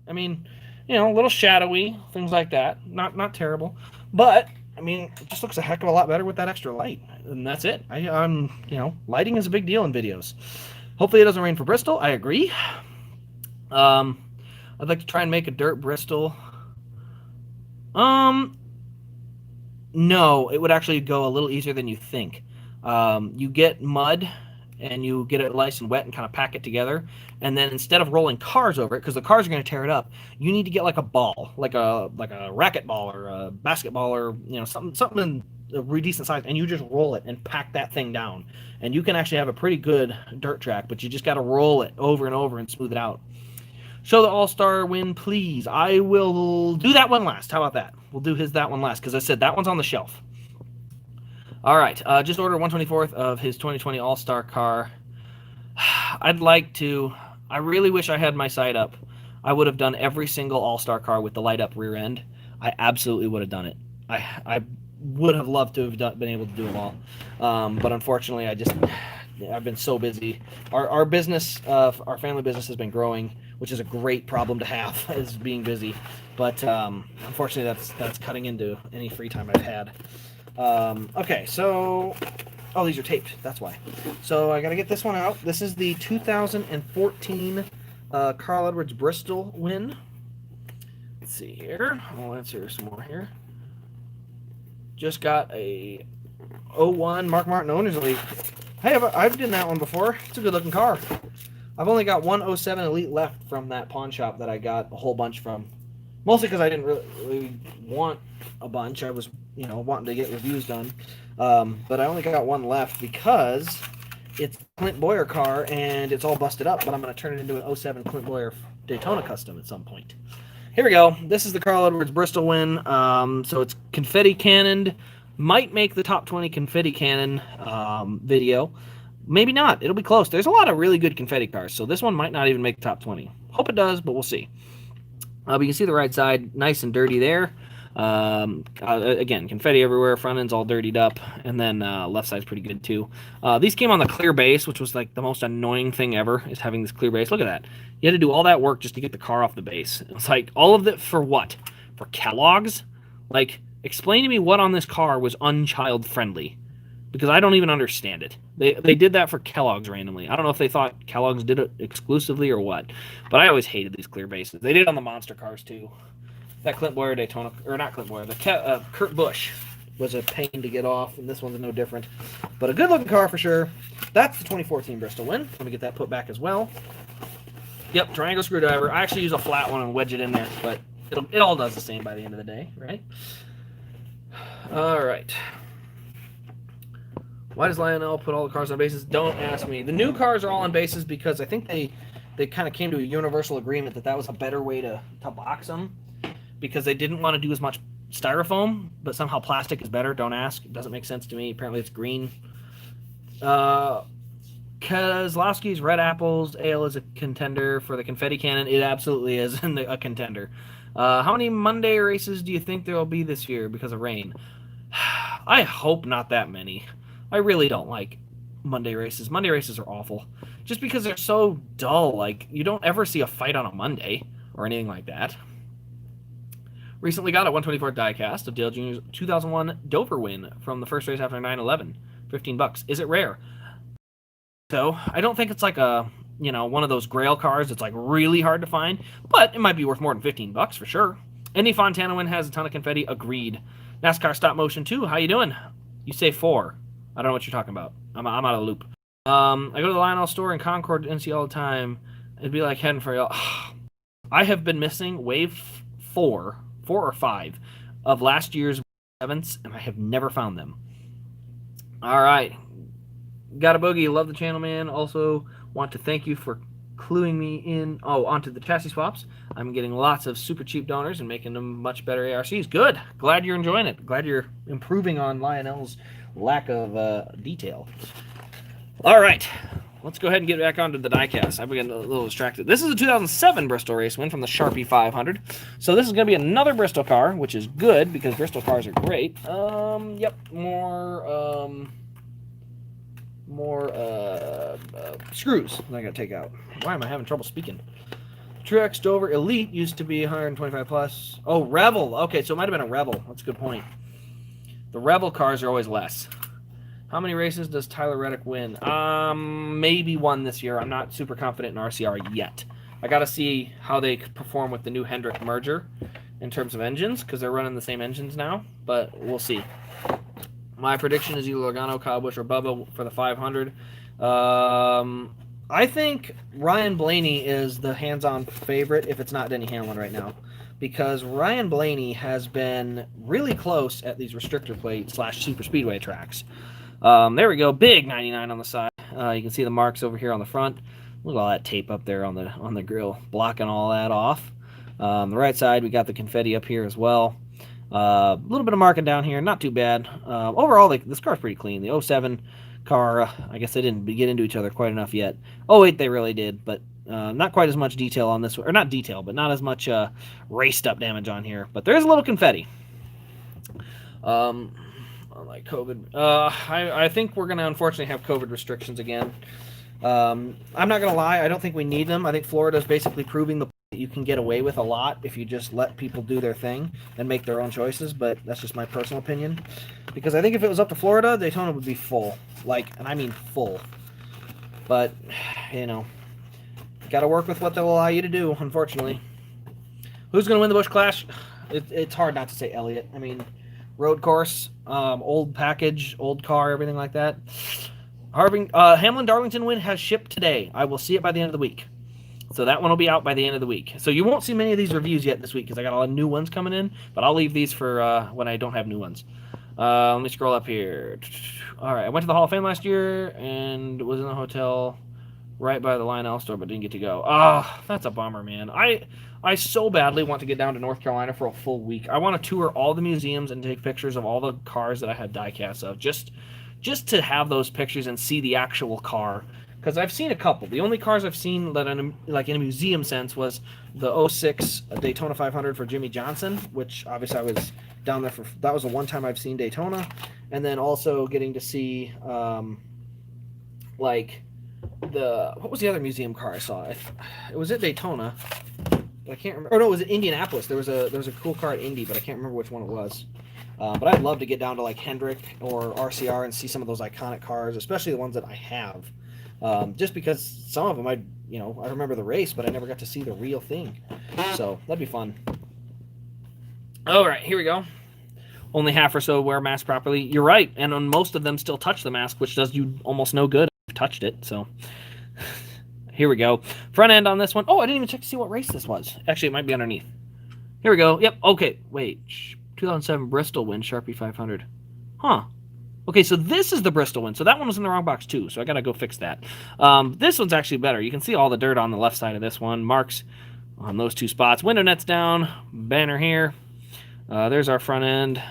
I mean, you know, a little shadowy, things like that. Not terrible, but I mean, it just looks a heck of a lot better with that extra light, and that's it. You know, lighting is a big deal in videos. Hopefully, it doesn't rain for Bristol. I agree. I'd like to try and make a dirt Bristol. No, it would actually go a little easier than you think. You get mud and you get it nice and wet and kind of pack it together. And then instead of rolling cars over it, because the cars are going to tear it up, you need to get like a ball, like a racquetball or a basketball or, you know, something in a really decent size, and you just roll it and pack that thing down. And you can actually have a pretty good dirt track, but you just got to roll it over and over and smooth it out. Show the All-Star win, please. I will do that one last. How about that? We'll do that one last, because I said that one's on the shelf. All right, just ordered 1/24th of his 2020 All-Star car. I really wish I had my sight up. I would have done every single All-Star car with the light-up rear end. I absolutely would have done it. I would have loved to have been able to do them all. But unfortunately, I've been so busy. Our business, our family business has been growing. which is a great problem to have, is being busy. But unfortunately, that's cutting into any free time I've had. Okay, so oh, these are taped. That's why. So I got to get this one out. This is the 2014 Carl Edwards Bristol win. Let's see here. I'll answer some more here. Just got a 01 Mark Martin Owner's Elite. Hey, I've done that one before. It's a good looking car. I've only got one 07 Elite left from that pawn shop that I got a whole bunch from. Mostly because I didn't really want a bunch. I was, wanting to get reviews done. But I only got one left because it's a Clint Boyer car and it's all busted up. But I'm going to turn it into an 07 Clint Boyer Daytona Custom at some point. Here we go. This is the Carl Edwards Bristol win. So it's confetti cannoned. Might make the top 20 confetti cannon video. Maybe not. It'll be close. There's a lot of really good confetti cars, so this one might not even make the top 20. Hope it does, but we'll see. But you can see the right side, nice and dirty there. Again, confetti everywhere. Front end's all dirtied up, and then left side's pretty good too. These came on the clear base, which was like the most annoying thing ever, is having this clear base. Look at that. You had to do all that work just to get the car off the base. It's like, all of it for what? For Kellogg's? Like, explain to me what on this car was unchild friendly, because I don't even understand it. They did that for Kellogg's randomly. I don't know if they thought Kellogg's did it exclusively or what, but I always hated these clear bases. They did it on the monster cars too. That Clint Boyer Daytona, or not Clint Boyer, the Kurt Busch was a pain to get off, and this one's no different. But a good looking car for sure. That's the 2014 Bristol win. Let me get that put back as well. Yep, triangle screwdriver. I actually use a flat one and wedge it in there, but it all does the same by the end of the day, right? All right. Why does Lionel put all the cars on bases? Don't ask me. The new cars are all on bases because I think they kind of came to a universal agreement that was a better way to box them, because they didn't want to do as much styrofoam, but somehow plastic is better. Don't ask. It doesn't make sense to me. Apparently it's green. Kozlowski's Red Apples Ale is a contender for the confetti cannon. It absolutely is a contender. How many Monday races do you think there will be this year because of rain? I hope not that many. I really don't like Monday races. Monday races are awful. Just because they're so dull. Like, you don't ever see a fight on a Monday or anything like that. Recently got a 124 diecast of Dale Jr.'s 2001 Dover win from the first race after 9/11. $15. Is it rare? So, I don't think it's like a, one of those grail cars that's like really hard to find, but it might be worth more than $15 for sure. Any Fontana win has a ton of confetti. Agreed. NASCAR stop motion too. How you doing? You say 4. I don't know what you're talking about. I'm out of the loop. I go to the Lionel store in Concord, NC all the time. It'd be like heading for y'all. I have been missing wave 4 or 5 of last year's events, and I have never found them. All right. Got a boogie. Love the channel, man. Also want to thank you for cluing me in onto the chassis swaps. I'm getting lots of super cheap donors and making them much better ARCs. Good. Glad you're enjoying it. Glad you're improving on Lionel's lack of detail. All right. Let's go ahead and get back onto the diecast. I've been getting a little distracted. This is a 2007 Bristol race win from the Sharpie 500. So this is going to be another Bristol car, which is good because Bristol cars are great. Yep. More screws that I got to take out. Why am I having trouble speaking? Truex Dover Elite used to be 125 plus. Oh, Revel. Okay, so it might have been a Revel. That's a good point. The Revel cars are always less. How many races does Tyler Reddick win? Maybe one this year. I'm not super confident in RCR yet. I got to see how they perform with the new Hendrick merger in terms of engines, because they're running the same engines now, but we'll see. My prediction is either Logano, Kyle Busch, or Bubba for the 500. I think Ryan Blaney is the hands-on favorite if it's not Denny Hamlin right now, because Ryan Blaney has been really close at these restrictor plate / super speedway tracks. There we go, big 99 on the side. You can see the marks over here on the front. Look at all that tape up there on the grill, blocking all that off. The right side, we got the confetti up here as well. A little bit of marking down here, not too bad. Overall, this car's pretty clean. The 07 car, I guess they didn't get into each other quite enough yet. 08 they really did, but not quite as much detail on this one, or not detail, but not as much raced up damage on here. But there is a little confetti. Unlike COVID, I think we're gonna unfortunately have COVID restrictions again. I'm not going to lie. I don't think we need them. I think Florida's basically proving that you can get away with a lot if you just let people do their thing and make their own choices, but that's just my personal opinion. Because I think if it was up to Florida, Daytona would be full. And I mean full. But, you know, got to work with what they'll allow you to do, unfortunately. Who's going to win the Busch Clash? It's hard not to say Elliott. I mean, road course, old package, old car, everything like that. Hamlin-Darlington win has shipped today. I will see it by the end of the week. So that one will be out by the end of the week. So you won't see many of these reviews yet this week because I got a lot of new ones coming in, but I'll leave these for when I don't have new ones. Let me scroll up here. All right, I went to the Hall of Fame last year and was in the hotel right by the Lionel store, but didn't get to go. Oh, that's a bummer, man. I so badly want to get down to North Carolina for a full week. I want to tour all the museums and take pictures of all the cars that I have die-casts of, just to have those pictures and see the actual car. Because I've seen a couple. The only cars I've seen that in a museum sense was the 06 Daytona 500 for Jimmy Johnson, which obviously I was down there for. That was the one time I've seen Daytona, and then also getting to see what was the other museum car I saw? It was at Daytona, but I can't remember. Oh no, it was at Indianapolis. There was a cool car at Indy, but I can't remember which one it was. But I'd love to get down to like Hendrick or RCR and see some of those iconic cars, especially the ones that I have. Just because some of them I remember the race, but I never got to see the real thing. So that'd be fun. All right, here we go. Only half or so wear mask properly. You're right, and on most of them still touch the mask, which does you almost no good if you've touched it. So here we go. Front end on this one. Oh, I didn't even check to see what race this was. Actually, it might be underneath. Here we go. Yep. Okay. Wait. 2007 Bristol win, Sharpie 500. Huh. Okay, so this is the Bristol one. So that one was in the wrong box too, so I gotta go fix that. This one's actually better. You can see all the dirt on the left side of this one. Marks on those two spots. Window net's down. Banner here. There's our front end.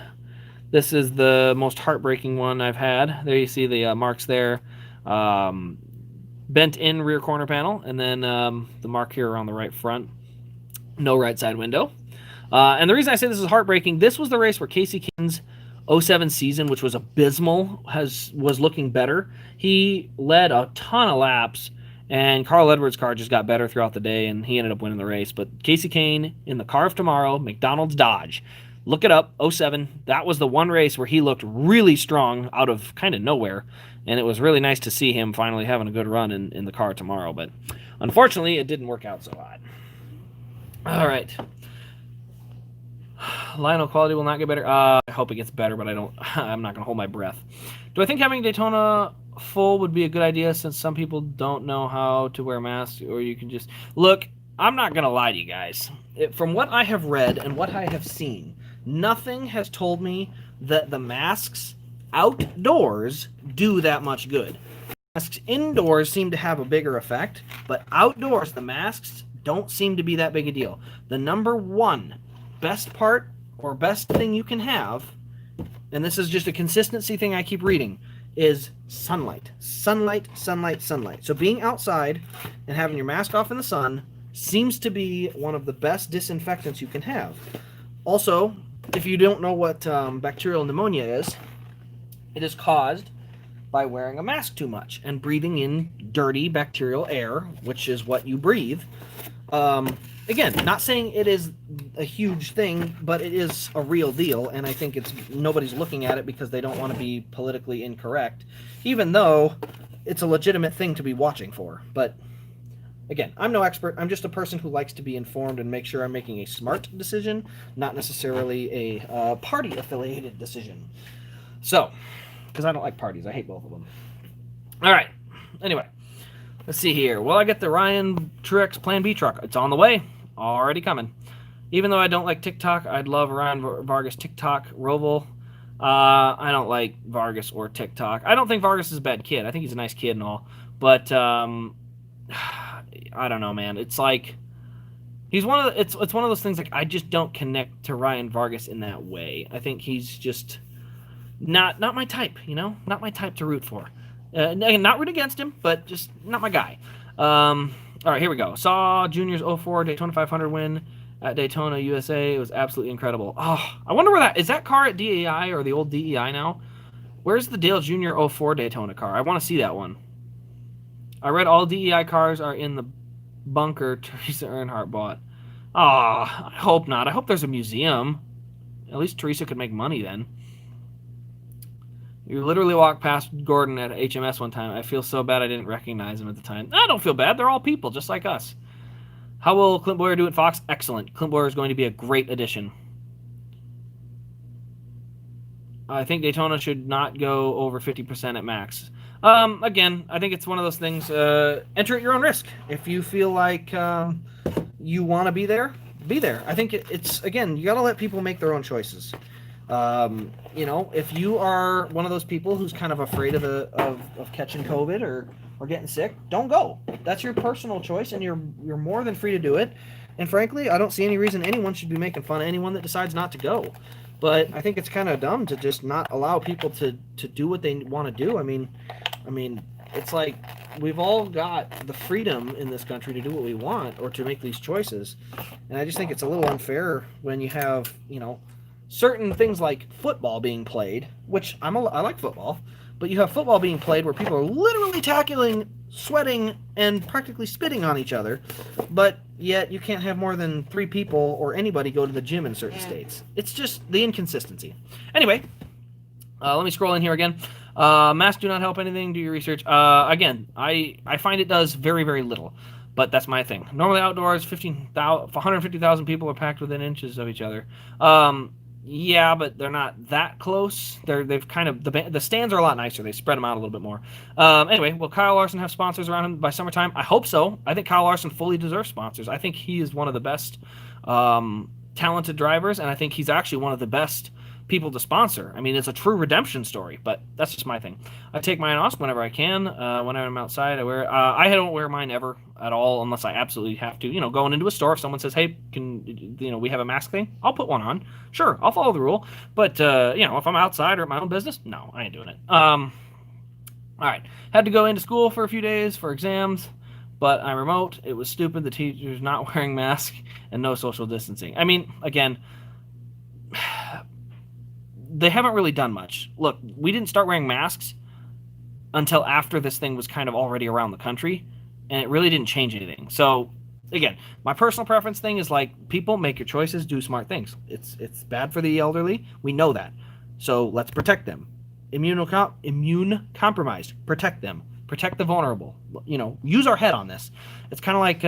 This is the most heartbreaking one I've had. There you see the marks there. Bent in rear corner panel, and then the mark here on the right front. No right side window. And the reason I say this is heartbreaking, this was the race where Casey Kane's 07 season, which was abysmal, was looking better. He led a ton of laps, and Carl Edwards' car just got better throughout the day, and he ended up winning the race. But Casey Kane in the car of tomorrow, McDonald's Dodge. Look it up, 07. That was the one race where he looked really strong out of kind of nowhere, and it was really nice to see him finally having a good run in the car tomorrow. But unfortunately, it didn't work out so hot. All right. Lionel quality will not get better. I hope it gets better, but I'm not going to hold my breath. Do I think having Daytona full would be a good idea since some people don't know how to wear masks, or you can just... Look, I'm not going to lie to you guys. From what I have read and what I have seen, nothing has told me that the masks outdoors do that much good. Masks indoors seem to have a bigger effect, but outdoors, the masks don't seem to be that big a deal. The number one best part or best thing you can have, and this is just a consistency thing I keep reading, is sunlight. Sunlight, sunlight, sunlight. So being outside and having your mask off in the sun seems to be one of the best disinfectants you can have. Also, if you don't know what bacterial pneumonia is, it is caused by wearing a mask too much and breathing in dirty bacterial air, which is what you breathe. Again, not saying it is a huge thing, but it is a real deal, and I think nobody's looking at it because they don't want to be politically incorrect, even though it's a legitimate thing to be watching for. But again, I'm no expert. I'm just a person who likes to be informed and make sure I'm making a smart decision, not necessarily a party-affiliated decision. So, because I don't like parties. I hate both of them. All right. Anyway, let's see here. Well, I get the Ryan Truex Plan B truck. It's on the way. Already coming. Even though I don't like TikTok, I'd love Ryan Vargas TikTok Roval. I don't like Vargas or TikTok. I don't think Vargas is a bad kid. I think he's a nice kid and all. But I don't know, man. It's like he's one of the, it's one of those things like I just don't connect to Ryan Vargas in that way. I think he's just not my type, not my type to root for. Not root against him, but just not my guy. All right, here we go. Saw Junior's 04 Daytona 500 win at Daytona, USA. It was absolutely incredible. Oh, I wonder where is that car at DEI or the old DEI now? Where's the Dale Jr. 04 Daytona car? I want to see that one. I read all DEI cars are in the bunker Teresa Earnhardt bought. Ah, I hope not. I hope there's a museum. At least Teresa could make money then. You literally walked past Gordon at HMS one time. I feel so bad I didn't recognize him at the time. I don't feel bad. They're all people, just like us. How will Clint Boyer do at Fox? Excellent. Clint Boyer is going to be a great addition. I think Daytona should not go over 50% at max. Again, I think it's one of those things. Enter at your own risk. If you feel like you want to be there, be there. I think it's again, you got to let people make their own choices. If you are one of those people who's kind of afraid of catching COVID or getting sick, don't go. That's your personal choice, and you're more than free to do it. And frankly, I don't see any reason anyone should be making fun of anyone that decides not to go. But I think it's kind of dumb to just not allow people to do what they want to do. I mean, it's like we've all got the freedom in this country to do what we want or to make these choices. And I just think it's a little unfair when you have, certain things like football being played, which I like football, but you have football being played where people are literally tackling, sweating, and practically spitting on each other, but yet you can't have more than 3 people or anybody go to the gym in certain states. It's just the inconsistency. Anyway, let me scroll in here again. Masks do not help anything. Do your research. Again, I find it does very, very little, but that's my thing. Normally outdoors, 150,000 people are packed within inches of each other. Yeah, but they're not that close. They've kind of the stands are a lot nicer. They spread them out a little bit more. Anyway, will Kyle Larson have sponsors around him by summertime? I hope so. I think Kyle Larson fully deserves sponsors. I think he is one of the best talented drivers, and I think he's actually one of the best people to sponsor. I mean, it's a true redemption story, but that's just my thing. I take mine off whenever I can. Whenever I'm outside, I wear it. I don't wear mine ever at all unless I absolutely have to. Going into a store, if someone says, "Hey, we have a mask thing?" I'll put one on. Sure, I'll follow the rule. But if I'm outside or at my own business, no, I ain't doing it. All right, had to go into school for a few days for exams, but I'm remote. It was stupid. The teachers not wearing masks and no social distancing. I mean, again. They haven't really done much. Look, we didn't start wearing masks until after this thing was kind of already around the country, and it really didn't change anything. So, again, my personal preference thing is like, people, make your choices, do smart things. It's bad for the elderly. We know that. So let's protect them. Immune compromised. Protect them. Protect the vulnerable. Use our head on this. It's kind of like,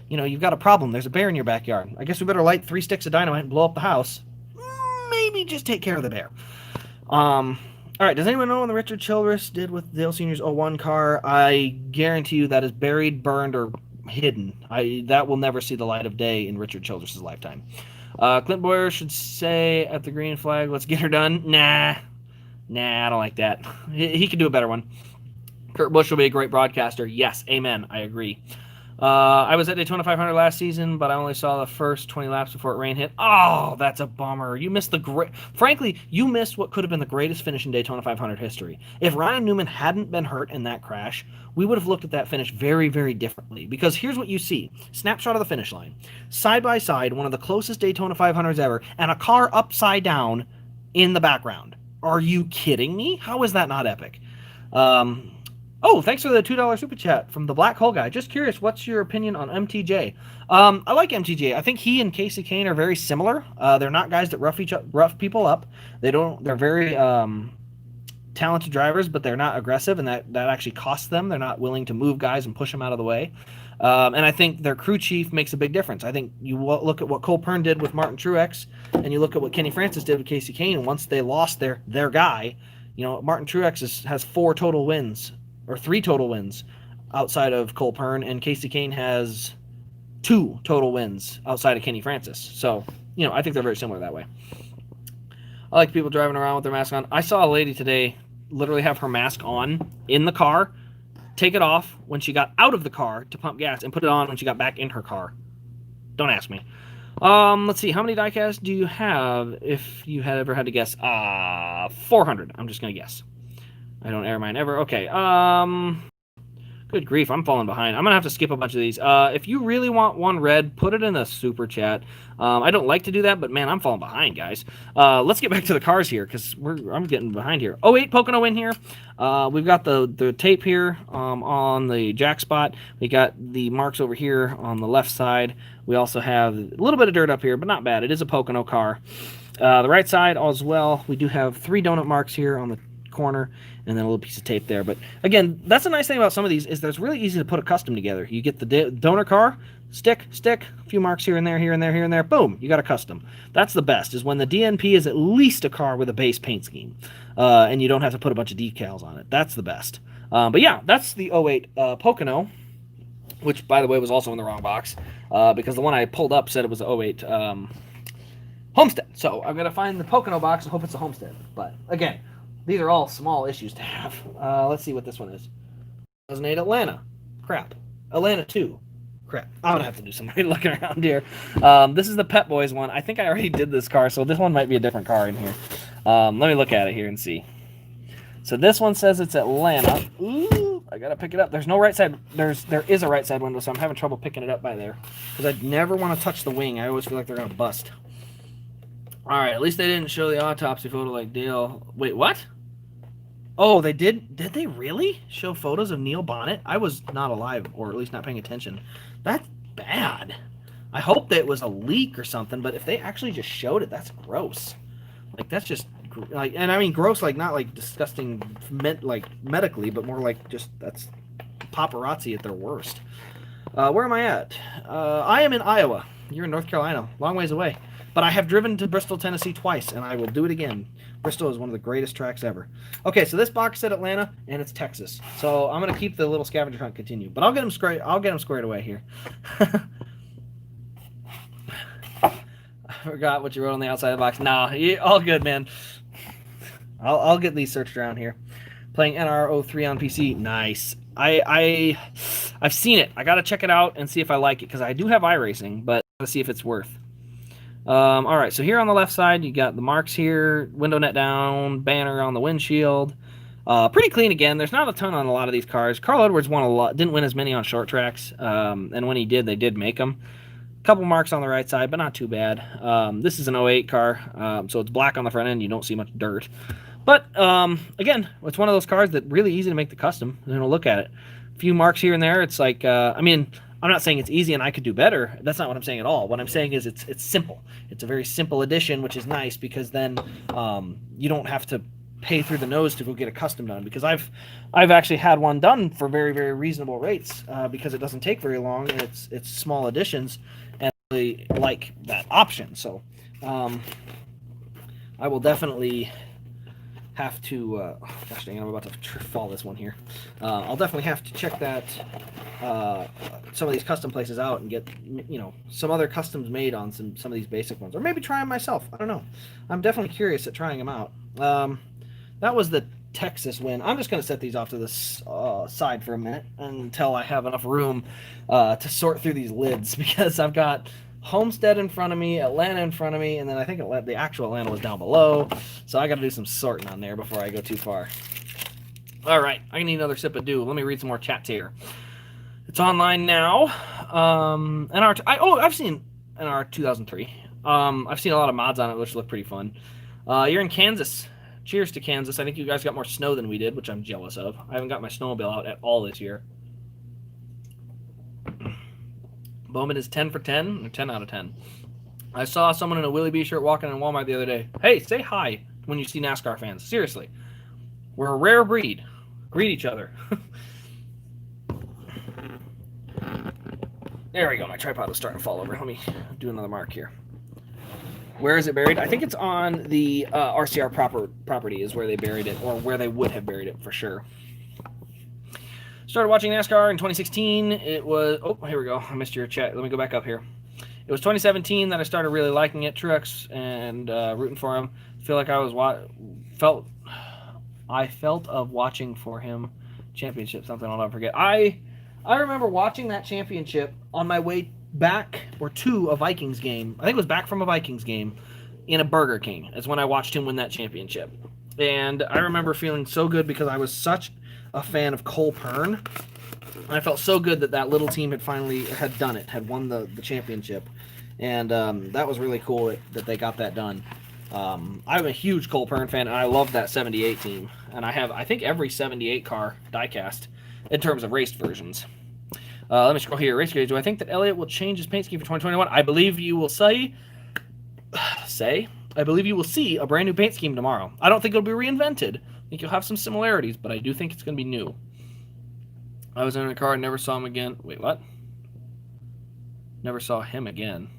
you've got a problem. There's a bear in your backyard. I guess we better light 3 sticks of dynamite and blow up the house. Maybe just take care of the bear. All right, does anyone know what the Richard Childress did with Dale Sr.'s 01 car? I guarantee you that is buried, burned, or hidden. That will never see the light of day in Richard Childress' lifetime. Clint Boyer should say at the green flag, "Let's get her done." Nah, I don't like that. He could do a better one. Kurt Busch will be a great broadcaster. Yes, amen. I agree. I was at Daytona 500 last season, but I only saw the first 20 laps before it rain hit. Oh, that's a bummer. You missed Frankly, you missed what could have been the greatest finish in Daytona 500 history. If Ryan Newman hadn't been hurt in that crash, we would have looked at that finish very, very differently. Because here's what you see. Snapshot of the finish line. Side by side, one of the closest Daytona 500s ever, and a car upside down in the background. Are you kidding me? How is that not epic? Oh, thanks for the $2 super chat from the Black Hole guy. Just curious, what's your opinion on MTJ? I like MTJ. I think he and Casey Kane are very similar. They're not guys that rough people up. They're very talented drivers, but they're not aggressive, and that actually costs them. They're not willing to move guys and push them out of the way. And I think their crew chief makes a big difference. I think you look at what Cole Pern did with Martin Truex, and you look at what Kenny Francis did with Casey Kane. And once they lost their guy, Martin Truex has 4 total wins. Or 3 total wins outside of Cole Pern, and Casey Kane has 2 total wins outside of Kenny Francis. So, I think they're very similar that way. I like people driving around with their mask on. I saw a lady today literally have her mask on in the car, take it off when she got out of the car to pump gas, and put it on when she got back in her car. Don't ask me. Let's see. How many diecasts do you have, if you had ever had to guess? 400. I'm just going to guess. I don't air mine ever. Okay. Good Good grief, I'm falling behind. I'm going to have to skip a bunch of these. If you really want one red, put it in the super chat. I don't like to do that, but man, I'm falling behind, guys. Let's get back to the cars here, because I'm getting behind here. Oh, 08 Pocono in here. We've got the tape here on the jack spot. We got the marks over here on the left side. We also have a little bit of dirt up here, but not bad. It is a Pocono car. The right side as well, we do have 3 donut marks here on the corner, and then a little piece of tape there. But again, that's the nice thing about some of these is that it's really easy to put a custom together. You get the donor car, stick, a few marks here and there, boom, you got a custom. That's the best, is when the DNP is at least a car with a base paint scheme, and you don't have to put a bunch of decals on it. That's the best. But yeah, that's the 08 Pocono, which, by the way, was also in the wrong box, because the one I pulled up said it was the 08 Homestead. So I'm going to find the Pocono box and hope it's a Homestead. But again, these are all small issues to have. Let's see what this one is. 2008 Atlanta. Crap. Atlanta 2. Crap. I'm going to have to do some looking around here. This is the Pet Boys one. I think I already did this car, so this one might be a different car in here. Let me look at it here and see. So this one says it's Atlanta. Ooh, I got to pick it up. There's no right side. There is a right side window, so I'm having trouble picking it up by there. Because I never want to touch the wing. I always feel like they're going to bust. All right, at least they didn't show the autopsy photo like Dale. Wait, what? Oh, they did? Did they really show photos of Neil Bonnet? I was not alive, or at least not paying attention. That's bad. I hope that it was a leak or something, but if they actually just showed it, that's gross. Like, that's just, like, and I mean gross, like, not like disgusting, like, medically, but more like just, that's paparazzi at their worst. Where am I at? I am in Iowa. You're in North Carolina. Long ways away. But I have driven to Bristol, Tennessee twice, and I will do it again. Bristol is one of the greatest tracks ever. Okay, so this box said Atlanta, and it's Texas. So I'm gonna keep the little scavenger hunt continue, but I'll get them squared away here. I forgot what you wrote on the outside of the box. Nah, all good, man. I'll get these searched around here. Playing NR03 on PC, nice. I've seen it. I gotta check it out and see if I like it, because I do have iRacing, but I gotta see if it's worth. All right, so here on the left side, you got the marks here, window net down, banner on the windshield. Pretty clean again. There's not a ton on a lot of these cars. Carl Edwards won a lot, didn't win as many on short tracks, and when he did, they did make them. A couple marks on the right side, but not too bad. This is an 08 car, so it's black on the front end. You don't see much dirt. But, again, it's one of those cars that really easy to make the custom. You know, look at it. A few marks here and there. It's like, I mean, I'm not saying it's easy and I could do better. That's not what I'm saying at all. What I'm saying is it's simple. It's a very simple addition, which is nice, because then you don't have to pay through the nose to go get a custom done. Because I've actually had one done for very, very reasonable rates, because it doesn't take very long and it's small additions, and I really like that option. So I will definitely have to, gosh dang it, I'm about to fall this one here. I'll definitely have to check that, some of these custom places out and get, you know, some other customs made on some of these basic ones, or maybe try them myself. I don't know. I'm definitely curious at trying them out. That was the Texas win. I'm just going to set these off to this side for a minute until I have enough room to sort through these lids, because I've got Homestead in front of me, Atlanta in front of me, and then I think the actual Atlanta was down below, so I got to do some sorting on there before I go too far. All right, I need another sip of dew. Let me read some more chats here. It's online now. I've seen NR 2003. I've seen a lot of mods on it, which look pretty fun. You're in Kansas. Cheers to Kansas. I think you guys got more snow than we did, which I'm jealous of. I haven't got my snowmobile out at all this year. Bowman is 10 for 10, or 10 out of 10. I saw someone in a Willie B shirt walking in Walmart the other day. Hey, say hi when you see NASCAR fans. Seriously. We're a rare breed. Greet each other. There we go. My tripod was starting to fall over. Let me do another mark here. Where is it buried? I think it's on the RCR property is where they buried it, or where they would have buried it for sure. Started watching NASCAR in 2016. It was... Oh, here we go. I missed your chat. Let me go back up here. It was 2017 that I started really liking it. Truex, and rooting for him. Feel like I felt of watching for him. Championship, something I'll never forget. I remember watching that championship on my way back or to a Vikings game. I think it was back from a Vikings game in a Burger King. That's when I watched him win that championship. And I remember feeling so good because I was such a fan of Cole Pern. And I felt so good that that little team had finally had done it, had won the championship. And that was really cool that they got that done. I'm a huge Cole Pern fan, and I love that 78 team. And I have, I think, every 78 car diecast in terms of raced versions. Let me scroll here. Race Gauge. Do I think that Elliott will change his paint scheme for 2021? I believe you will I believe you will see a brand new paint scheme tomorrow. I don't think it'll be reinvented. I think you'll have some similarities, but I do think it's going to be new. I was in a car and never saw him again. Wait, what? Never saw him again.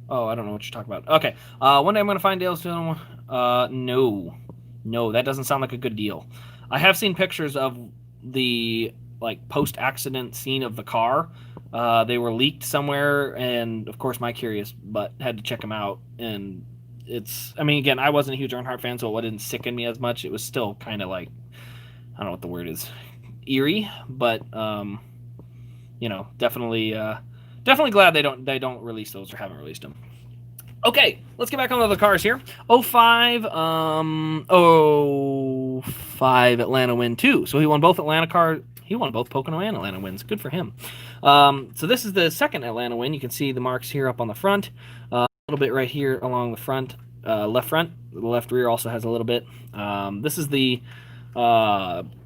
Oh, I don't know what you're talking about. Okay. One day I'm going to find Dale's film. No. No, that doesn't sound like a good deal. I have seen pictures of the post-accident scene of the car. They were leaked somewhere, and of course my curious butt had to check them out. And I mean, again, I wasn't a huge Earnhardt fan, so it didn't sicken me as much. It was still kind of like, I don't know what the word is, eerie, but definitely glad they don't release those or haven't released them. Okay, let's get back on the cars here. 05 Atlanta win too. So he won both Atlanta cars. He won both Pocono and Atlanta wins. Good for him. So this is the second Atlanta win. You can see the marks here up on the front. A little bit right here along the front, left front. The left rear also has a little bit. This is the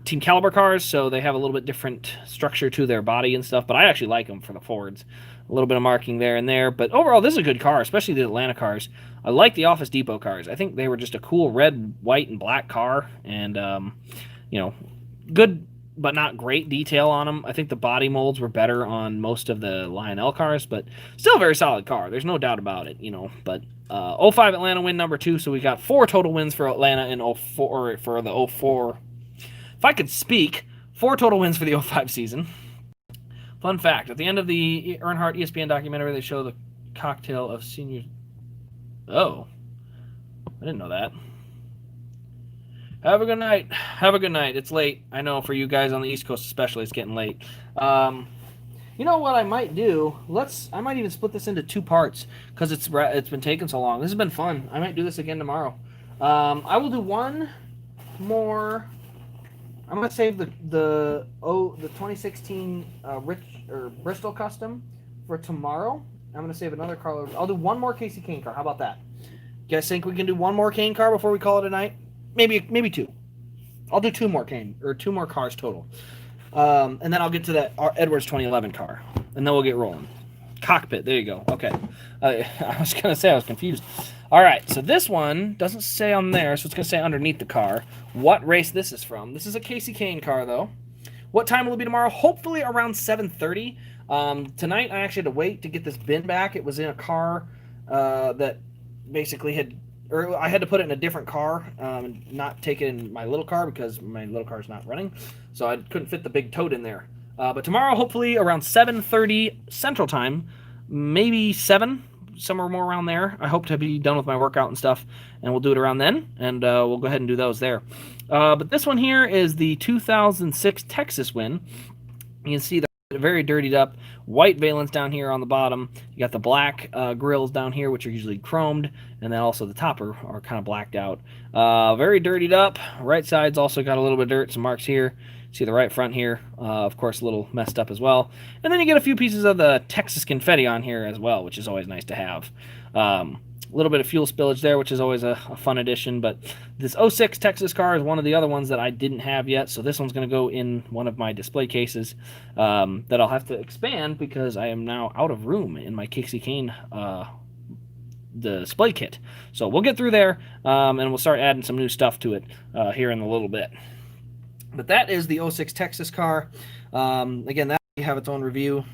Team Caliber cars, so they have a little bit different structure to their body and stuff, but I actually like them for the Fords. A little bit of marking there and there, but overall this is a good car, especially the Atlanta cars. I like the Office Depot cars. I think they were just a cool red, white, and black car, and good but not great detail on them. I think the body molds were better on most of the Lionel cars, but still a very solid car. There's no doubt about it, but 05 Atlanta win number 2, so we got 4 total wins for Atlanta in 04 for the 04. If I could speak, 4 total wins for the 05 season. Fun fact, at the end of the Earnhardt ESPN documentary, they show the cocktail of seniors. Oh, I didn't know that. Have a good night. Have a good night. It's late. I know for you guys on the East Coast especially, it's getting late. You know what I might do? I might even split this into 2 parts because it's been taking so long. This has been fun. I might do this again tomorrow. I will do one more. I'm gonna save the 2016 Bristol Custom for tomorrow. I'm gonna save another car. I'll do one more Casey Kane car. How about that? You guys think we can do one more Kane car before we call it a night? Maybe 2. I'll do 2 more Kane, or 2 more cars total. And then I'll get to that Edwards 2011 car, and then we'll get rolling. Cockpit, there you go. Okay. I was going to say I was confused. All right, so this one doesn't say on there, so it's going to say underneath the car what race this is from. This is a Casey Kane car, though. What time will it be tomorrow? Hopefully around 7:30. Tonight, I actually had to wait to get this bin back. It was in a car that basically I had to put it in a different car, not take it in my little car because my little car is not running, so I couldn't fit the big tote in there. But tomorrow, hopefully around 7:30 Central Time, maybe 7, somewhere more around there. I hope to be done with my workout and stuff, and we'll do it around then, and we'll go ahead and do those there. But this one here is the 2006 Texas win. You can see the very dirtied up white valence down here on the bottom. You got the black grills down here, which are usually chromed, and then also the top are kind of blacked out. Very dirtied up. Right side's also got a little bit of dirt, some marks here. See the right front here, of course, a little messed up as well. And then you get a few pieces of the Texas confetti on here as well, which is always nice to have. A little bit of fuel spillage there, which is always a fun addition. But this 06 Texas car is one of the other ones that I didn't have yet, so this one's going to go in one of my display cases that I'll have to expand because I am now out of room in my Casey Kane display kit. So we'll get through there, and we'll start adding some new stuff to it here in a little bit. But that is the 06 Texas car. Again, that will have its own review.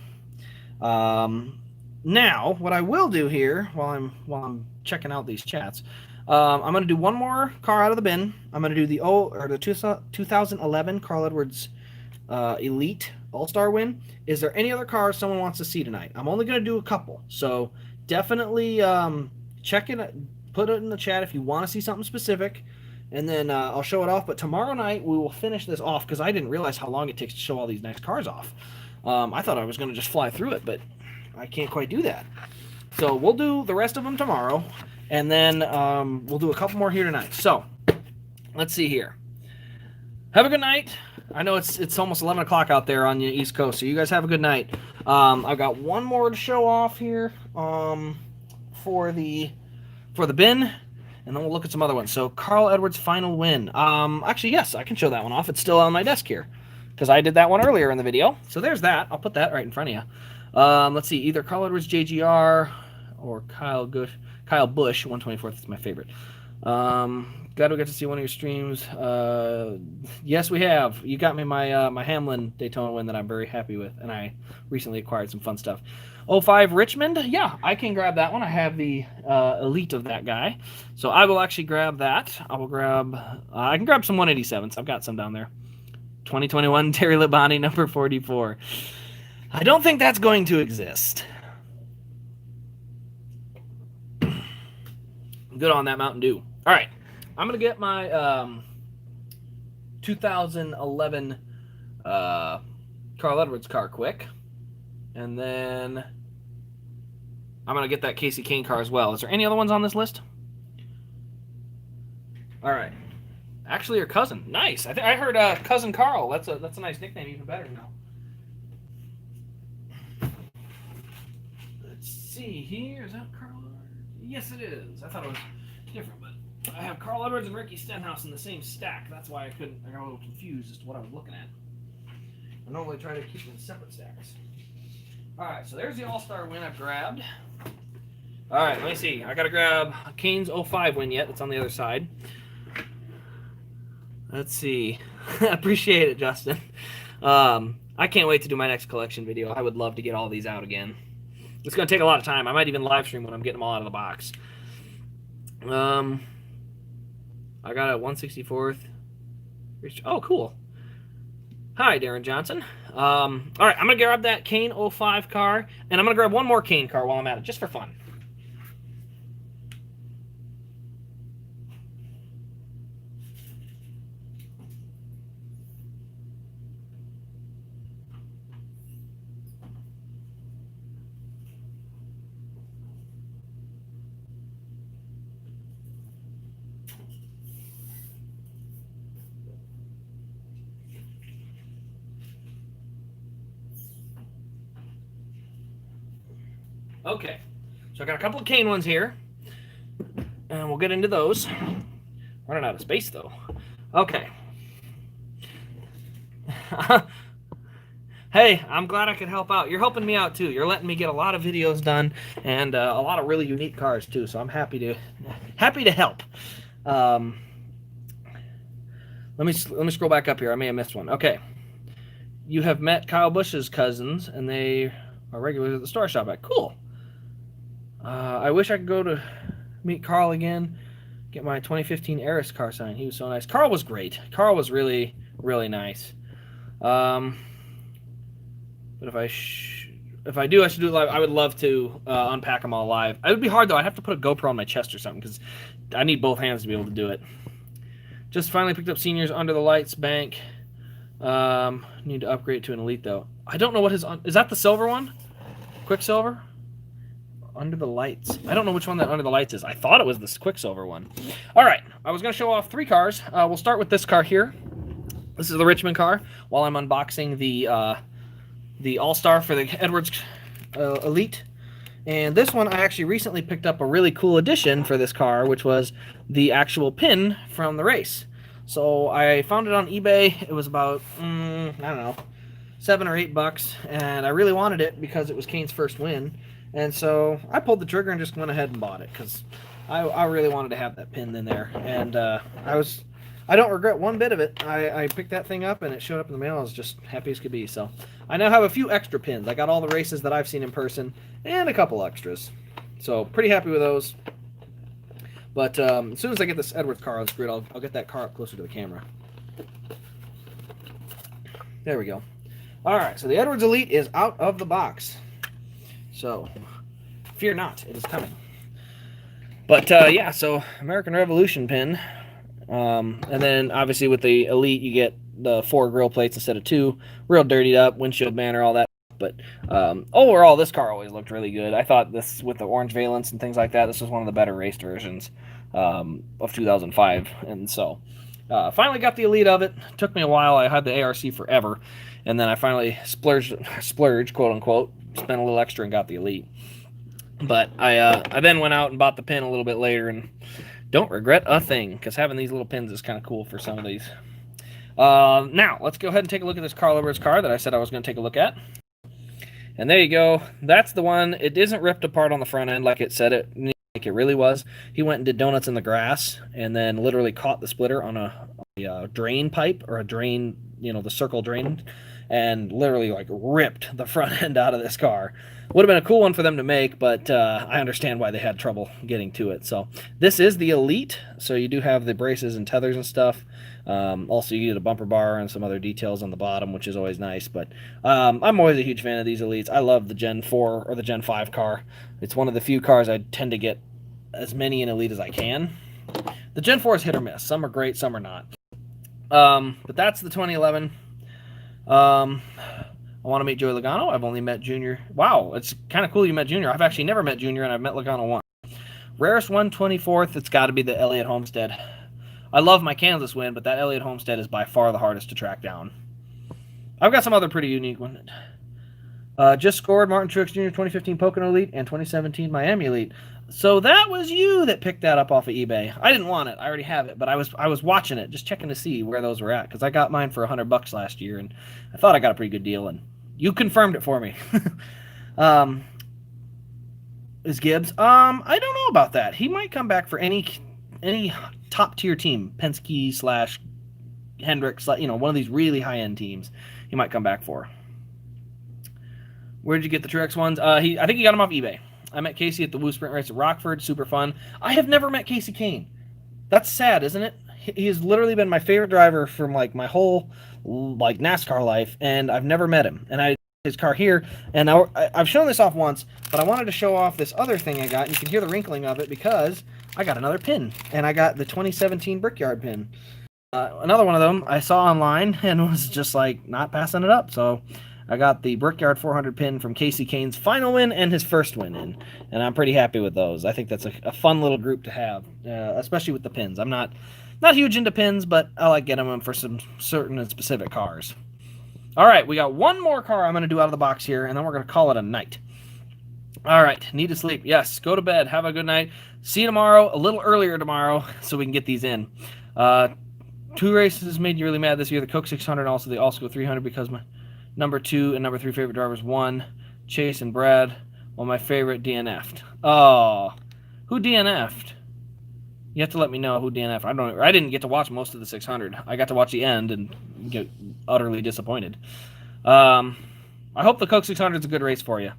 Now, what I will do here while I'm checking out these chats, I'm going to do one more car out of the bin. I'm going to do the 2011 Carl Edwards Elite All-Star win. Is there any other cars someone wants to see tonight? I'm only going to do a couple, so definitely check it. Put it in the chat if you want to see something specific. And then I'll show it off. But tomorrow night, we will finish this off because I didn't realize how long it takes to show all these nice cars off. I thought I was going to just fly through it, but I can't quite do that. So we'll do the rest of them tomorrow. And then we'll do a couple more here tonight. So let's see here. Have a good night. I know it's almost 11 o'clock out there on the East Coast, so you guys have a good night. I've got one more to show off here for the bin, and then we'll look at some other ones. So Carl Edwards' final win. Actually, yes, I can show that one off. It's still on my desk here because I did that one earlier in the video. So there's that. I'll put that right in front of you. Let's see, either Carl Edwards JGR or Kyle Busch 124th is my favorite. Glad we got to see one of your streams. Yes, we have. You got me my my Hamlin Daytona win that I'm very happy with, and I recently acquired some fun stuff. 05 Richmond, yeah, I can grab that one. I have the elite of that guy, so I will actually grab that. I will grab. I can grab some 187s. I've got some down there. 2021 Terry Labonte number 44. I don't think that's going to exist. Good on that Mountain Dew. All right. I'm going to get my 2011 Carl Edwards car quick. And then I'm going to get that Casey Kane car as well. Is there any other ones on this list? All right. Actually, your cousin. Nice. I heard Cousin Carl. That's a nice nickname. Even better now. Let's see here. Is that Carl Edwards? Yes, it is. I thought it was different, but I have Carl Edwards and Ricky Stenhouse in the same stack. That's why I got a little confused as to what I was looking at. I normally try to keep them in separate stacks. Alright, so there's the All-Star win I've grabbed. Alright, let me see. I gotta grab Kane's 05 win yet. It's on the other side. Let's see. Appreciate it, Justin. I can't wait to do my next collection video. I would love to get all these out again. It's gonna take a lot of time. I might even live stream when I'm getting them all out of the box. I got a 164th. Oh, cool. Hi, Darren Johnson. All right, I'm going to grab that Kane 05 car, and I'm going to grab one more Kane car while I'm at it, just for fun. Okay, so I got a couple of Kane ones here, and we'll get into those. Running out of space, though. Okay. Hey, I'm glad I could help out. You're helping me out, too. You're letting me get a lot of videos done, and a lot of really unique cars, too, so I'm happy to help. Let me scroll back up here. I may have missed one. Okay. You have met Kyle Busch's cousins, and they are regulars at the store shop. Cool. I wish I could go to meet Carl again, get my 2015 Eris car signed. He was so nice. Carl was great. Carl was really, really nice. But if I do, I should do it live. I would love to unpack them all live. It would be hard, though. I'd have to put a GoPro on my chest or something because I need both hands to be able to do it. Just finally picked up Seniors Under the Lights Bank. Need to upgrade to an Elite, though. I don't know what his... Is that the silver one? Quicksilver? Under the Lights. I don't know which one that Under the Lights is. I thought it was this Quicksilver one. All right. I was going to show off 3 cars. We'll start with this car here. This is the Richmond car while I'm unboxing the All-Star for the Edwards Elite. And this one, I actually recently picked up a really cool addition for this car, which was the actual pin from the race. So I found it on eBay. It was about, I don't know, $7 or $8, and I really wanted it because it was Kane's first win. And so I pulled the trigger and just went ahead and bought it because I really wanted to have that pin in there. And I don't regret one bit of it. I picked that thing up and it showed up in the mail. I was just happy as could be. So I now have a few extra pins. I got all the races that I've seen in person and a couple extras. So pretty happy with those. But as soon as I get this Edwards car on the grid, I'll get that car up closer to the camera. There we go. All right, so the Edwards Elite is out of the box. So fear not, it is coming. But yeah, so American Revolution pin. And then obviously with the Elite, you get the 4 grill plates instead of 2. Real dirtied up, windshield banner, all that. But overall, this car always looked really good. I thought this, with the orange valence and things like that, this was one of the better raced versions of 2005. And so Finally got the Elite of it. Took me a while. I had the ARC forever, and then I finally splurged, quote unquote, spent a little extra and got the Elite. But I then went out and bought the pin a little bit later, and don't regret a thing, because having these little pins is kind of cool for some of these. Now, let's go ahead and take a look at this Carl Edwards car that I said I was going to take a look at. And there you go. That's the one. It isn't ripped apart on the front end like it said it, like it really was. He went and did donuts in the grass and then literally caught the splitter on a drain pipe, or a drain, the circle drain, and literally like ripped the front end out of this car. Would have been a cool one for them to make, but I understand why they had trouble getting to it. So this is the Elite, so you do have the braces and tethers and stuff. Also, you get a bumper bar and some other details on the bottom, which is always nice. But I'm always a huge fan of these Elites. I love the Gen 4 or the Gen 5 car. It's one of the few cars I tend to get as many in Elite as I can. The Gen 4 is hit or miss. Some are great, some are not. But that's the 2011. I want to meet Joey Logano. I've only met Junior. Wow, it's kind of cool you met Junior. I've actually never met Junior, and I've met Logano once. Rarest 124th, it's got to be the Elliott Homestead. I love my Kansas win, but that Elliott Homestead is by far the hardest to track down. I've got some other pretty unique ones. Just scored Martin Truex Jr. 2015 Pocono Elite and 2017 Miami Elite. So that was you that picked that up off of eBay. I didn't want it. I already have it, but I was watching it, just checking to see where those were at, because I got mine for $100 last year, and I thought I got a pretty good deal, and you confirmed it for me. Is Gibbs? I don't know about that. He might come back for any top tier team, Penske / Hendricks, one of these really high end teams. He might come back for. Where did you get the Truex ones? I think he got them off eBay. I met Casey at the Woo Sprint Race at Rockford. Super fun. I have never met Casey Kane. That's sad, isn't it? He has literally been my favorite driver from my whole NASCAR life, and I've never met him. And I his car here, and I've shown this off once, but I wanted to show off this other thing I got, and you can hear the wrinkling of it because I got another pin, and I got the 2017 Brickyard pin. Another one of them I saw online and was just not passing it up, so I got the Brickyard 400 pin from Casey Kane's final win and his first win in, and I'm pretty happy with those. I think that's a fun little group to have, especially with the pins. I'm not huge into pins, but I like getting them for some certain and specific cars. All right, we got one more car I'm going to do out of the box here, and then we're going to call it a night. All right, need to sleep. Yes, go to bed. Have a good night. See you tomorrow, a little earlier tomorrow, so we can get these in. 2 races made you really mad this year. The Coke 600 and also the Allsco 300 because my number 2 and number 3 favorite drivers won, Chase and Brad, while my favorite DNF'd. Oh, who DNF'd? You have to let me know who DNF'd. I didn't get to watch most of the 600. I got to watch the end and get utterly disappointed. I hope the Coke 600 is a good race for you.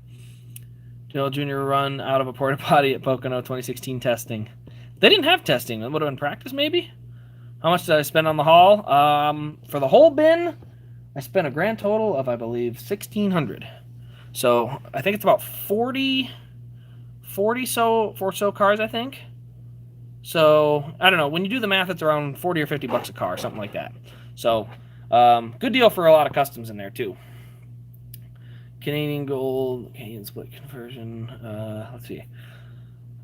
Dale Jr. run out of a porta potty at Pocono 2016 testing. They didn't have testing. It would have been practice, maybe? How much did I spend on the haul? For the whole bin, I spent a grand total of, I believe, $1,600. So I think it's about 40 so cars, I think. So I don't know. When you do the math, it's around 40 or 50 bucks a car, something like that. So good deal for a lot of customs in there too. Canadian Gold, Canadian Split conversion. Let's see.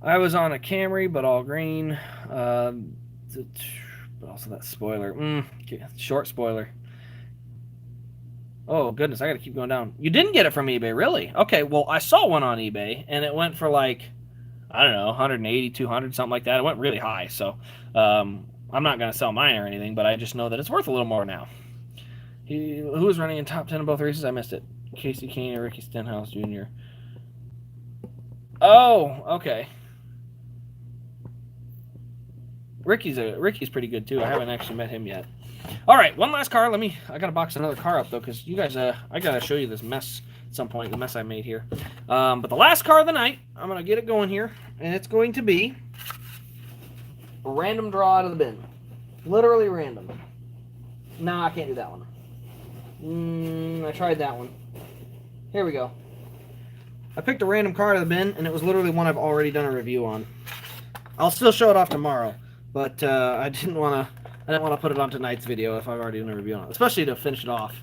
I was on a Camry, but all green. But also that spoiler. Short spoiler. Oh, goodness, I got to keep going down. You didn't get it from eBay, really? Okay, well, I saw one on eBay, and it went for I don't know, 180, 200, something like that. It went really high, so I'm not going to sell mine or anything, but I just know that it's worth a little more now. Who was running in top 10 in both races? I missed it. Casey Kane or Ricky Stenhouse Jr. Oh, okay. Ricky's pretty good, too. I haven't actually met him yet. All right, one last car. I got to box another car up, though, because you guys, I got to show you this mess at some point, the mess I made here. But the last car of the night, I'm going to get it going here, and it's going to be a random draw out of the bin. Literally random. No, I can't do that one. I tried that one. Here we go. I picked a random car out of the bin, and it was literally one I've already done a review on. I'll still show it off tomorrow, but I didn't want to put it on tonight's video if I've already done a review on it, especially to finish it off.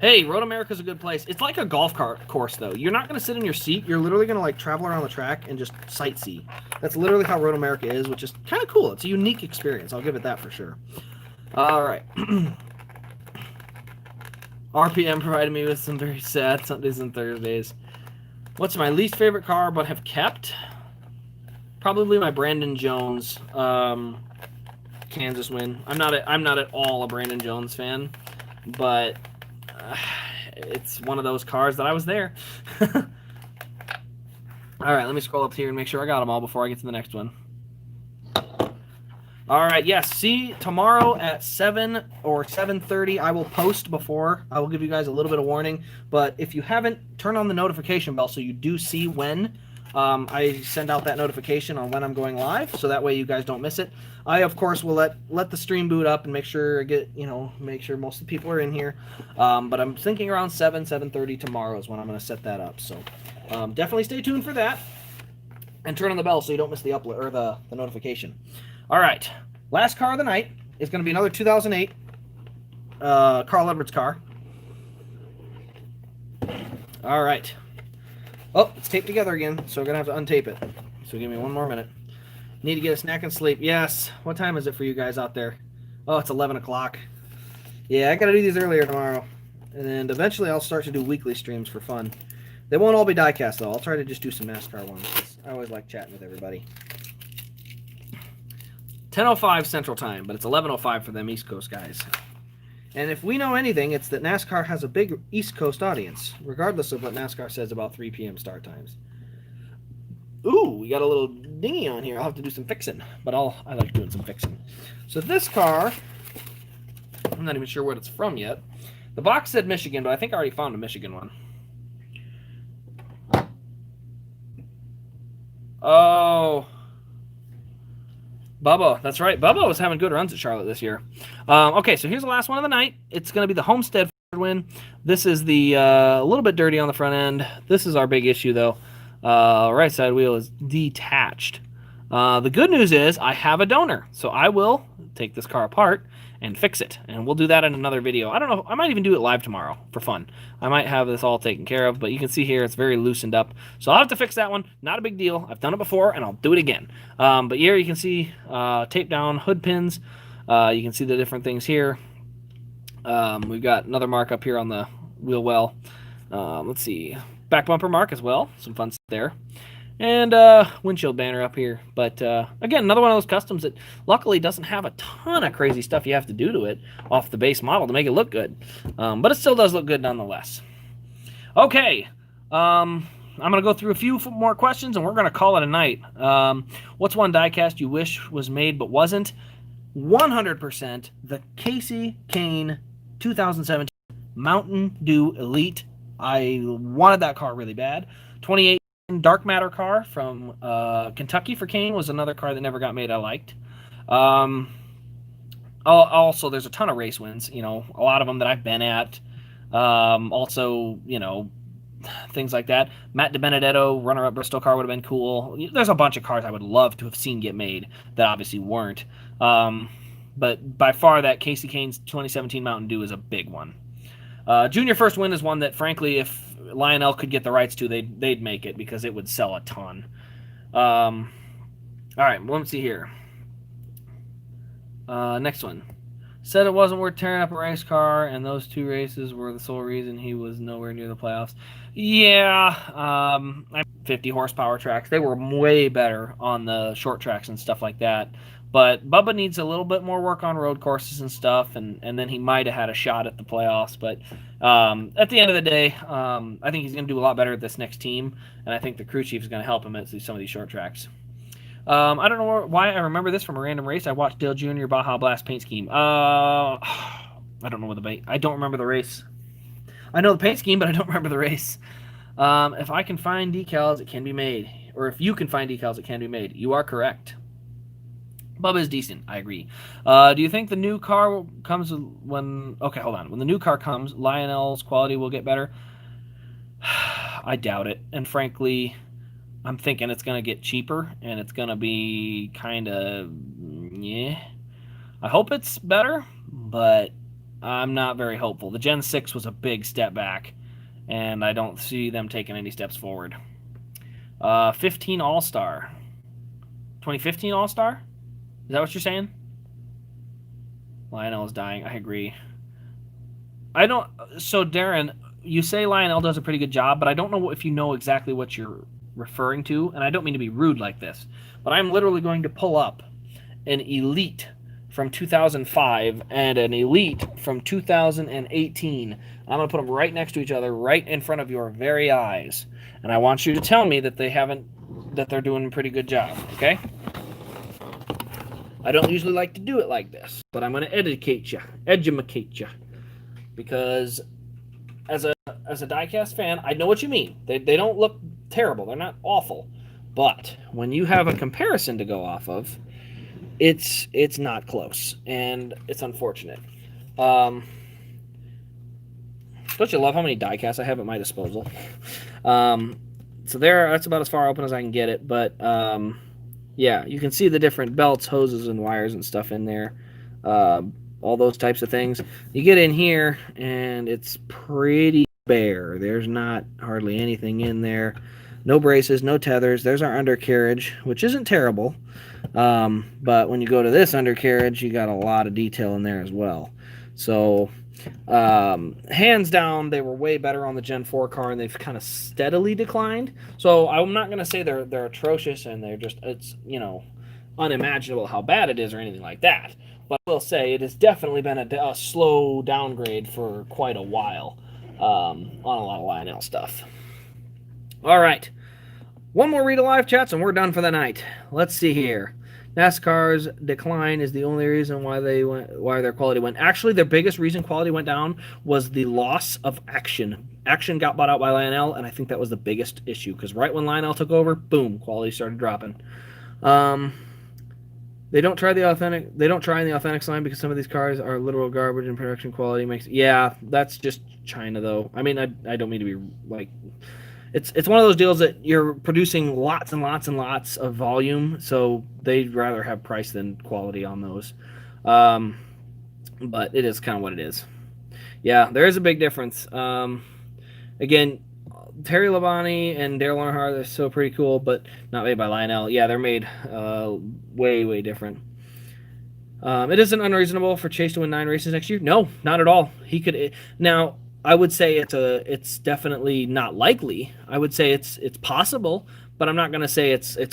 Hey, Road America's a good place. It's like a golf cart course, though. You're not going to sit in your seat. You're literally going to like travel around the track and just sightsee. That's literally how Road America is, which is kind of cool. It's a unique experience. I'll give it that for sure. All right. RPM provided me with some very sad Sundays and Thursdays. What's my least favorite car but have kept? Probably my Brandon Jones Kansas win. I'm not at all a Brandon Jones fan, but it's one of those cars that I was there. All right, let me scroll up here and make sure I got them all before I get to the next one. All right, yes. See, tomorrow at 7 or 7:30, I will post before. I will give you guys a little bit of warning. But if you haven't, turn on the notification bell so you do see when I send out that notification on when I'm going live, so that way you guys don't miss it. I, of course, will let the stream boot up and make sure make sure most of the people are in here. But I'm thinking around 7:30 tomorrow is when I'm going to set that up. So definitely stay tuned for that, and turn on the bell so you don't miss the upload or the notification. All right, last car of the night is going to be another 2008 Carl Edwards car. All right. Oh, it's taped together again, so we're going to have to untape it. So give me one more minute. Need to get a snack and sleep. Yes. What time is it for you guys out there? Oh, it's 11 o'clock. Yeah, I got to do these earlier tomorrow. And eventually I'll start to do weekly streams for fun. They won't all be diecast, though. I'll try to just do some NASCAR ones. I always like chatting with everybody. 10:05 Central Time, but it's 11:05 for them East Coast guys. And if we know anything, it's that NASCAR has a big East Coast audience, regardless of what NASCAR says about 3 p.m. start times. Ooh, we got a little dinghy on here. I'll have to do some fixing, but I like doing some fixing. So this car, I'm not even sure what it's from yet. The box said Michigan, but I think I already found a Michigan one. Oh, Bubba, that's right. Bubba was having good runs at Charlotte this year. Okay, so here's the last one of the night. It's going to be the Homestead win. This is the a little bit dirty on the front end. This is our big issue, though. Right side wheel is detached. The good news is I have a donor, so I will take this car apart and fix it, and we'll do that in another video. I don't know. I might even do it live tomorrow for fun. I might have this all taken care of, but you can see here it's very loosened up, so I'll have to fix that one. Not a big deal. I've done it before, and I'll do it again. But here you can see tape down hood pins. You can see the different things here. We've got another mark up here on the wheel well. Let's see, back bumper mark as well. Some fun stuff there. And windshield banner up here. But again, another one of those customs that luckily doesn't have a ton of crazy stuff you have to do to it off the base model to make it look good. But it still does look good nonetheless. Okay. I'm going to go through a few more questions, and we're going to call it a night. What's one diecast you wish was made but wasn't? 100% the Kane 2017 Mountain Dew Elite. I wanted that car really bad. 28 Dark Matter car from Kentucky for Kane was another car that never got made I liked. Also, there's a ton of race wins, a lot of them that I've been at. Also, things like that. Matt DiBenedetto, runner-up Bristol car would have been cool. There's a bunch of cars I would love to have seen get made that obviously weren't. But by far, that Casey Kane's 2017 Mountain Dew is a big one. Junior First Win is one that, frankly, if Lionel could get the rights to, they'd make it because it would sell a ton. All right, let's see here. Next one. Said it wasn't worth tearing up a race car, and those 2 races were the sole reason he was nowhere near the playoffs. Yeah, 50 horsepower tracks. They were way better on the short tracks and stuff like that. But Bubba needs a little bit more work on road courses and stuff, and then he might have had a shot at the playoffs. But at the end of the day, I think he's going to do a lot better at this next team, and I think the crew chief is going to help him at some of these short tracks. I don't know why I remember this from a random race. I watched Dale Jr. Baja Blast paint scheme. I don't know I don't remember the race. I know the paint scheme, but I don't remember the race. If I can find decals, it can be made. Or if you can find decals, it can be made. You are correct. Bubba is decent. I agree. Do you think the new car comes when... Okay, hold on. When the new car comes, Lionel's quality will get better? I doubt it. And frankly, I'm thinking it's going to get cheaper, and it's going to be kind of... Yeah. I hope it's better, but I'm not very hopeful. The Gen 6 was a big step back, and I don't see them taking any steps forward. 15 All Star. 2015 All Star? Is that what you're saying? Lionel is dying. I agree. I don't. So, Darren, you say Lionel does a pretty good job, but I don't know if you know exactly what you're referring to, and I don't mean to be rude like this, but I'm literally going to pull up an Elite from 2005 and an Elite from 2018. I'm going to put them right next to each other, right in front of your very eyes, and I want you to tell me that they're doing a pretty good job. Okay? I don't usually like to do it like this, but I'm going to educate you, because as a diecast fan, I know what you mean. They don't look terrible. They're not awful, but when you have a comparison to go off of, it's not close, and it's unfortunate. Um, don't you love how many diecasts I have at my disposal? So that's about as far open as I can get it, but yeah, you can see the different belts, hoses, and wires and stuff in there. All those types of things. You get in here, and it's pretty bare. There's not hardly anything in there. No braces, no tethers. There's our undercarriage, which isn't terrible. But when you go to this undercarriage, you got a lot of detail in there as well. So, hands down, they were way better on the Gen 4 car, and they've kind of steadily declined. So I'm not going to say they're atrocious and it's unimaginable how bad it is or anything like that. But I will say it has definitely been a slow downgrade for quite a while on a lot of Lionel stuff. All right. One more read alive chats and we're done for the night. Let's see here. NASCAR's decline is the only reason why their quality went. Actually, their biggest reason quality went down was the loss of Action. Action got bought out by Lionel, and I think that was the biggest issue because right when Lionel took over, boom, quality started dropping. They don't try in the authentic line because some of these cars are literal garbage and production quality makes. Yeah, that's just China though. I mean, I don't mean to be like. It's one of those deals that you're producing lots and lots and lots of volume, so they'd rather have price than quality on those. But it is kind of what it is. Yeah, there is a big difference. Again, Terry Labonte and Dale Earnhardt are still pretty cool, but not made by Lionel. Yeah, they're made way, way different. It isn't unreasonable for Chase to win 9 races next year. No, not at all. He could now. I would say it's definitely not likely. I would say it's possible, but I'm not going to say it's